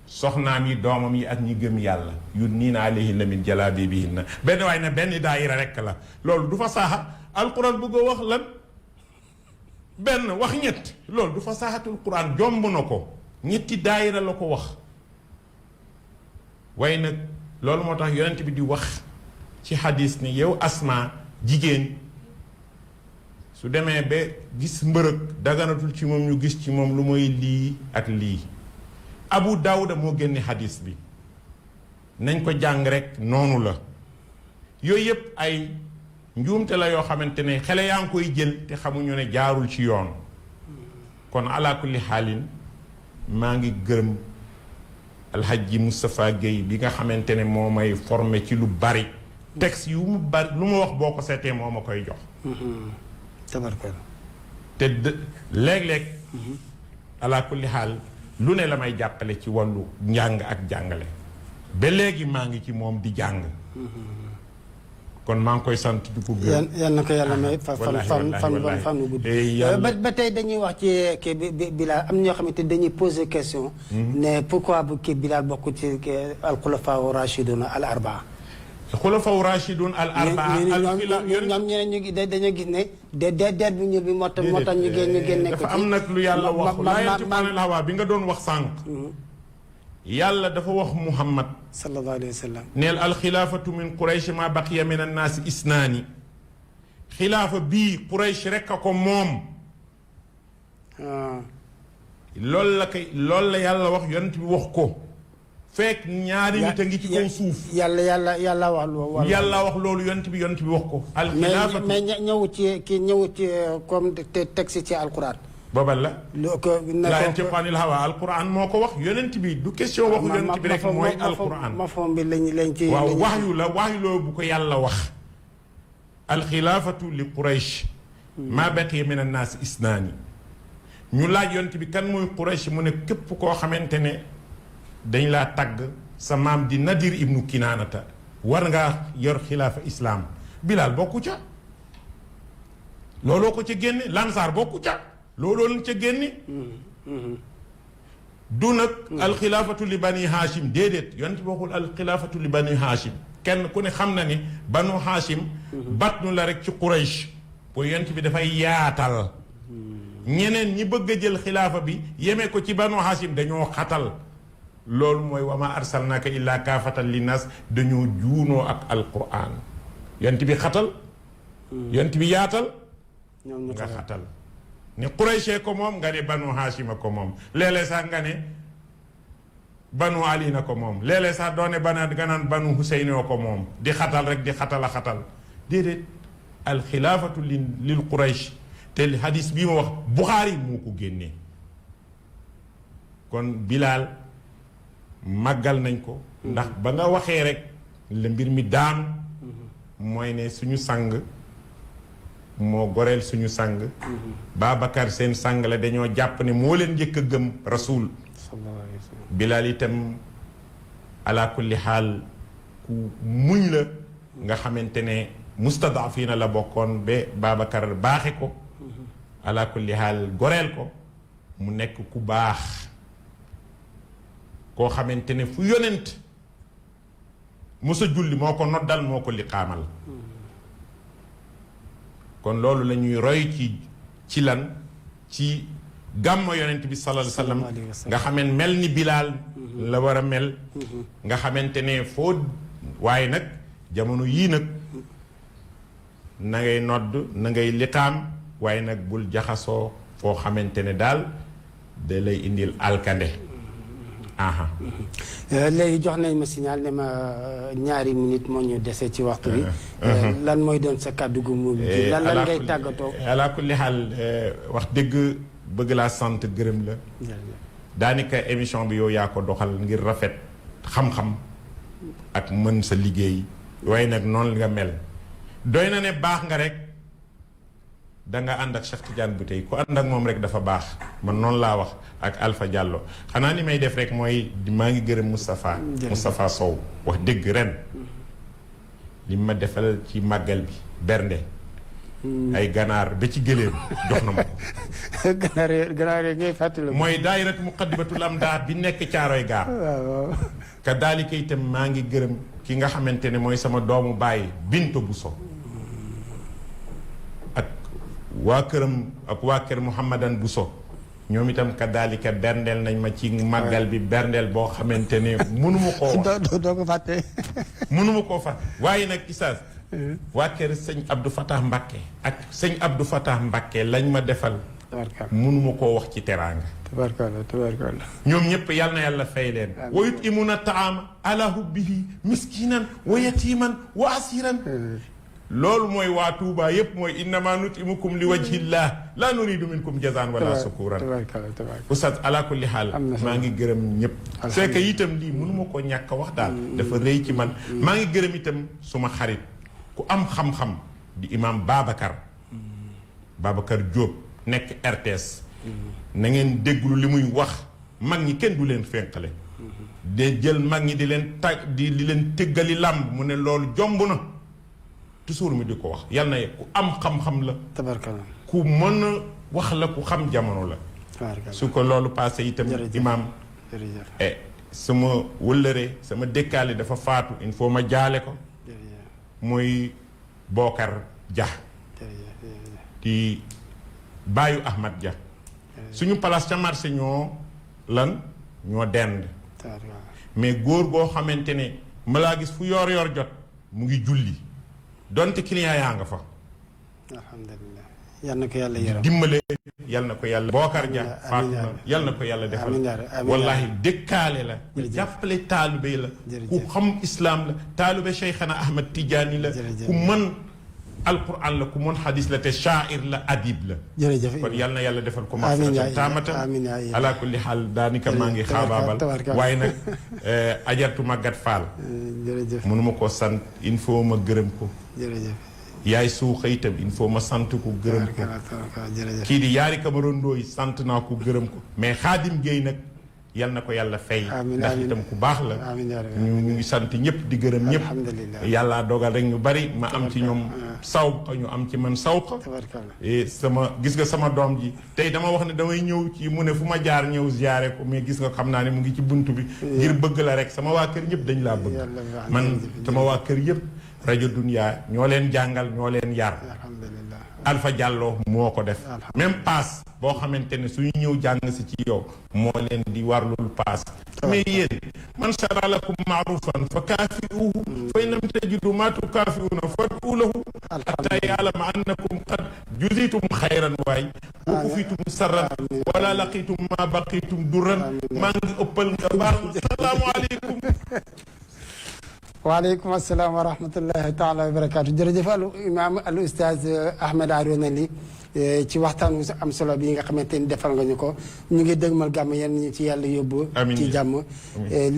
soxnaam yi doomam yi ak ñi gëm yàlla yudniina alayhinna min jalaabiibihinna benn waay ne benn daayira rekk la loolu du fasaaxa alquran bëgg a wax lan benn wax ñett loolu du fasaaxatul quran jomb na ko ñetti daayira la ko wax waaye nag loolu moo tax yonent bi di wax ci xadis ni yow asma jigéen su demee ba gis mbërëg daganatul ci moom ñu gis ci moom lu mooy lii ak lii Abu Daawuda moo génne xadis bi nañ ko jàng rek noonu la yooyu yëpp ay njuumte la yoo xamante ne xale yaa ngi koy jël te xamuñu ne jaarul ci yoon kon ala kulli xaalin maa ngi gërëm alxajji Moustapha Guèye bi nga xamante ne moo may formé ci lu bari texte yu mu bari lu ma wax boo ko seetee moo ma koy jox tabarkal te léeg-léeg ala kulli xaal lu ne la may jàppale ci wàllu njàng ak jàngale ba léegi maa ngi ci moom di jàng kon maa ngi koy sant di ko gërëm yal na ko yàlla may fan wu gudd ba tey dañuy wax ci kii bi Bilal am ñoo xamante dañuy poser question ne pourquoi bu kii Bilal bokk ci al-xulafaa rashidun al arbaa xulafaa rashidun al arbaa ñoom ñeneen ñu dañoo gis ne deet bu ñuul bi moo tax ñu génne ko dafa am nag lu yàlla wax laa yantiqu anil hawaa bi nga doon wax sànq yàlla dafa wax Muhammad sallallahu alayhi wa sallam neel alxilaafatu min Quraysh ma baqiya min annaasi isnaani xilaafa bii Quraysh rekk a ko moom loolu la yàlla wax yonent bi wax ko fekk ñaari nit a ngi ci kaw suuf yàlla wax loolu yàlla wax loolu yonent bi wax ko alxilaafatu mais ñëwut ci comme te texte ci alquran boobal la laa yantiqu anil hawaa alquran moo ko wax yonent bi du question waxu yonent bi rek mooy alquran mafhum bi lañ ci waaw waxyu loo bu ko yàlla wax alxilaafatu li Quraysh maa baqiya min annaas isnaani ñu laaj yonent bi kan mooy Quraysh mu ne képp koo xamante ne dañ laa tagg sa maam di Nadir ibnu Kinaanata war ngaa yor xilaafa islaam Bilaal bokku ca looloo ko ca génne Lansaar bokku ca looloo lañ ca génne du nag alxilaafatu li bani Haashim déedéet yonent bi waxul alxilaafatu li bani Haashim kenn ku ne xam na ni banu Haashim batnu la rek ci Quraysh pour yonent bi dafay yaatal ñeneen ñi bëgg a jël xilaafa bi yeme ko ci banu Haashim dañoo xatal loolu mooy wa ma arsalnaaka illaa kaafatan linnaas dañoo juunoo ak alquran yonent bi xatal yonent bi yaatal nga xatal ni Quraysh ko moom nga ne banu Haashima ko moom léeg-léeg sax nga ne banu Ali na ko moom léeg-léeg sax doone nga naan banu Huseyni ko moom di xatal rek di xatal a xatal déedéet alxilaafatu lil Quraysh te hadis bii ma wax Buxaari moo ko génnee kon Bilaal màggal nañ ko ndax ba nga waxee rek la mbir mi daanu mooy ne suñu sang moo goreel suñu sang Babacar seen sang la dañoo jàpp ne moo leen njëkk a gëm rasul Bilaal itam ala kulli xaal ku muñ la nga xamante ne mustadafiina la bokkoon ba Babacar baaxe ko ala kulli xaal goreel ko mu nekk ku baax koo xamante ne fu yonent musa julli moo ko noddal moo ko liqaamal kon loolu la ñuy roy ci lan ci gàmmo yonent bi sallallahu alayhi wa sallam nga xamante mel ni Bilaal la war a mel nga xamante ne foo waaye nag jamono yii nag na ngay nodd na ngay liqaam waaye nag bul jaxasoo foo xamante ne daal da lay indil alkande léegi jox nañ ma signal ne ma ñaari minute moo ñu dese ci waxtu bi lan mooy doon sa kàddu gu mu lan ngay tàggatoo ala kulli xaal wax dëgg bëgg laa sant gërëm la daanaka émission bi yow yaa ko doxal ngir rafet xam-xam ak mën sa liggéey waaye nag noonu nga mel doy na ne baax nga rek danga ànd ak Cheikh Tidiane bu tey ku ànd ak moom rek dafa baax man noonu laa wax ak Alpha Diallo xanaa li may def rek mooy maa ngi gërëm Moustapha Sow wax dëgg ren li ma defal ci màggal bi bernde ay ganaar ba ci gëléem jox na ma ko. ganaar yi ngay fàttali. mooy daayiratu muqaddimatul amdah bi nekk Caaroy Gaar. waaw. ka daalika itam maa ngi gërëm ki nga xamante ne mooy sama doomu baay Binto Buso ak waa këram ak waa kër Mouhamadan Buso ñoom itam ka daalika berndeel nañ ma ci màggal bi berndeel boo xamante ne mënuma koo wax. doo ko fàtte. mënuma koo fàtte waaye nag Oustaz waa kër sëñ Abdou Fatah Mbakke ak sëñ Abdou Fatah Mbakke lañ ma defal. tabarkalla mënuma koo wax ci teraanga. tabarkalla. ñoom ñëpp yal na yàlla fay leen. wa yutimuna taama ala hubbihi miskinan wa yatiman wa asiran. loolu mooy waa Touba yëpp mooy innama nutimukum li wajhillah la nuridu minkum jazaan wala sukuran. tabarkalla. Oustaz ala kulli xaal maa ngi gërëm ñëpp. c'est que itam lii mënuma ko ñàkk a wax daal. dafa rëy ci man. maa ngi gërëm itam suma xarit ku am xam-xam di imam Babacar Diop nekk RTS. na ngeen déglu li muy wax mag ñi kenn du leen fenqale. de jël mag ñi di leen di leen tëggali làmb mu ne loolu jomb na toujours mi di ko wax yal na ku am xam-xam la. tabarkalla. ku mën a wax la ku xam jamono la. su ko loolu passé itam. imaam sama wëllëre sama dëkkaale dafa faatu il faut ma jaale ko. muy Bokar Dia. di baayu Ahmad Dia. suñu place ca marché ñoo dend. mais góor goo xamante ne ma laa gis fu yor jot mu ngi julli donte client yaa nga fa. alhamdulilah yal na ko yàlla yërëm dimbale yal na ko yàlla. Bokar Dia faatu na yal na ko yàlla defal. wallahi dëkkaale la. jàppale taalibe la. ku xam islam la. taalibe Cheikhana Ahmad Tidiane la. ku mën alquran la ku mën xadis la te shaair la adib la. jërëjëf kon yal na yàlla defal ko maxfiratan taamatan ala kulli xaal daanaka maa ngi xaabaabal waaye nag ajartu Maguette Fall. jërëjëf mënuma ko sant il faut ma gërëm ko. jërëjëf yaay suuxa itam il faut ma sant ko gërëm ko. kii di yaari Cameroun Ndoye sant naa ko gërëm ko mais Xaadim Gueye nag yal na ko yàlla fay. ndax itam ku baax la. ñu ngi sant ñëpp di gërëm ñëpp. yàlla dogal rek ñu bari ma am ci ñoom sawqa ñu am ci man sawqa. sama gis nga sama doom ji tey dama wax ne damay ñëw ci mu ne fu ma jaar ñëw ziyaare ko mais gis nga xam naa ne mu ngi ci bunt bi. ngir bëgg la rek sama waa kër ñëpp dañ laa bëgg. man sama waa kër yëpp rajo Dunya ñoo leen jàngal ñoo leen yar. Alpha Diallo moo ko def. même paas boo xamante ne suñu ñëw jàng si ci yow moo leen di warlul paas. mais yéen man shara lakum maarufan fa kaafiuhu fa in lam tajidu ma tukaafiuna fad'u lahu hatta ya'lama annakum qad juzitum xayran waay wa kufitum sarran wala laqitum ma baqitum durran maa ngi ëppal nga baax salaamu aleykum. waaleykum asalaam wa rahmatullahi taala wa barakaatu jërëjëf imaam al ustaaz Ahmed Arouna Ly ci waxtaan wu am solo bi nga xamante ni defal nga ñu ko ñu ngi dëgmal gàmm yenn ñu ci yàlla yóbbu. ci jàmm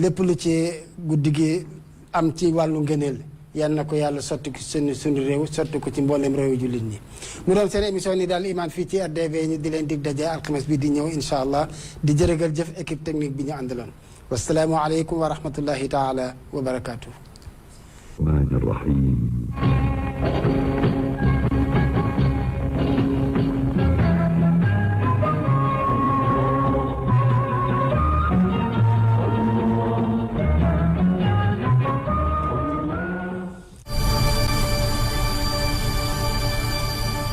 lépp lu ci guddi gi am ci wàllu ngëneel yal na ko yàlla sotti ko suñu réew sotti ko ci mboolem réew jullit ñi. mu doon seen émission ni daal imaan fii ci RDV ñu di leen dig daje alxames bi di ñëw incha allah di jërëgal jëf équipe technique bi ñu àndaloon wasalaamu aleykum wa rahmatullahi taala wa barakaatu.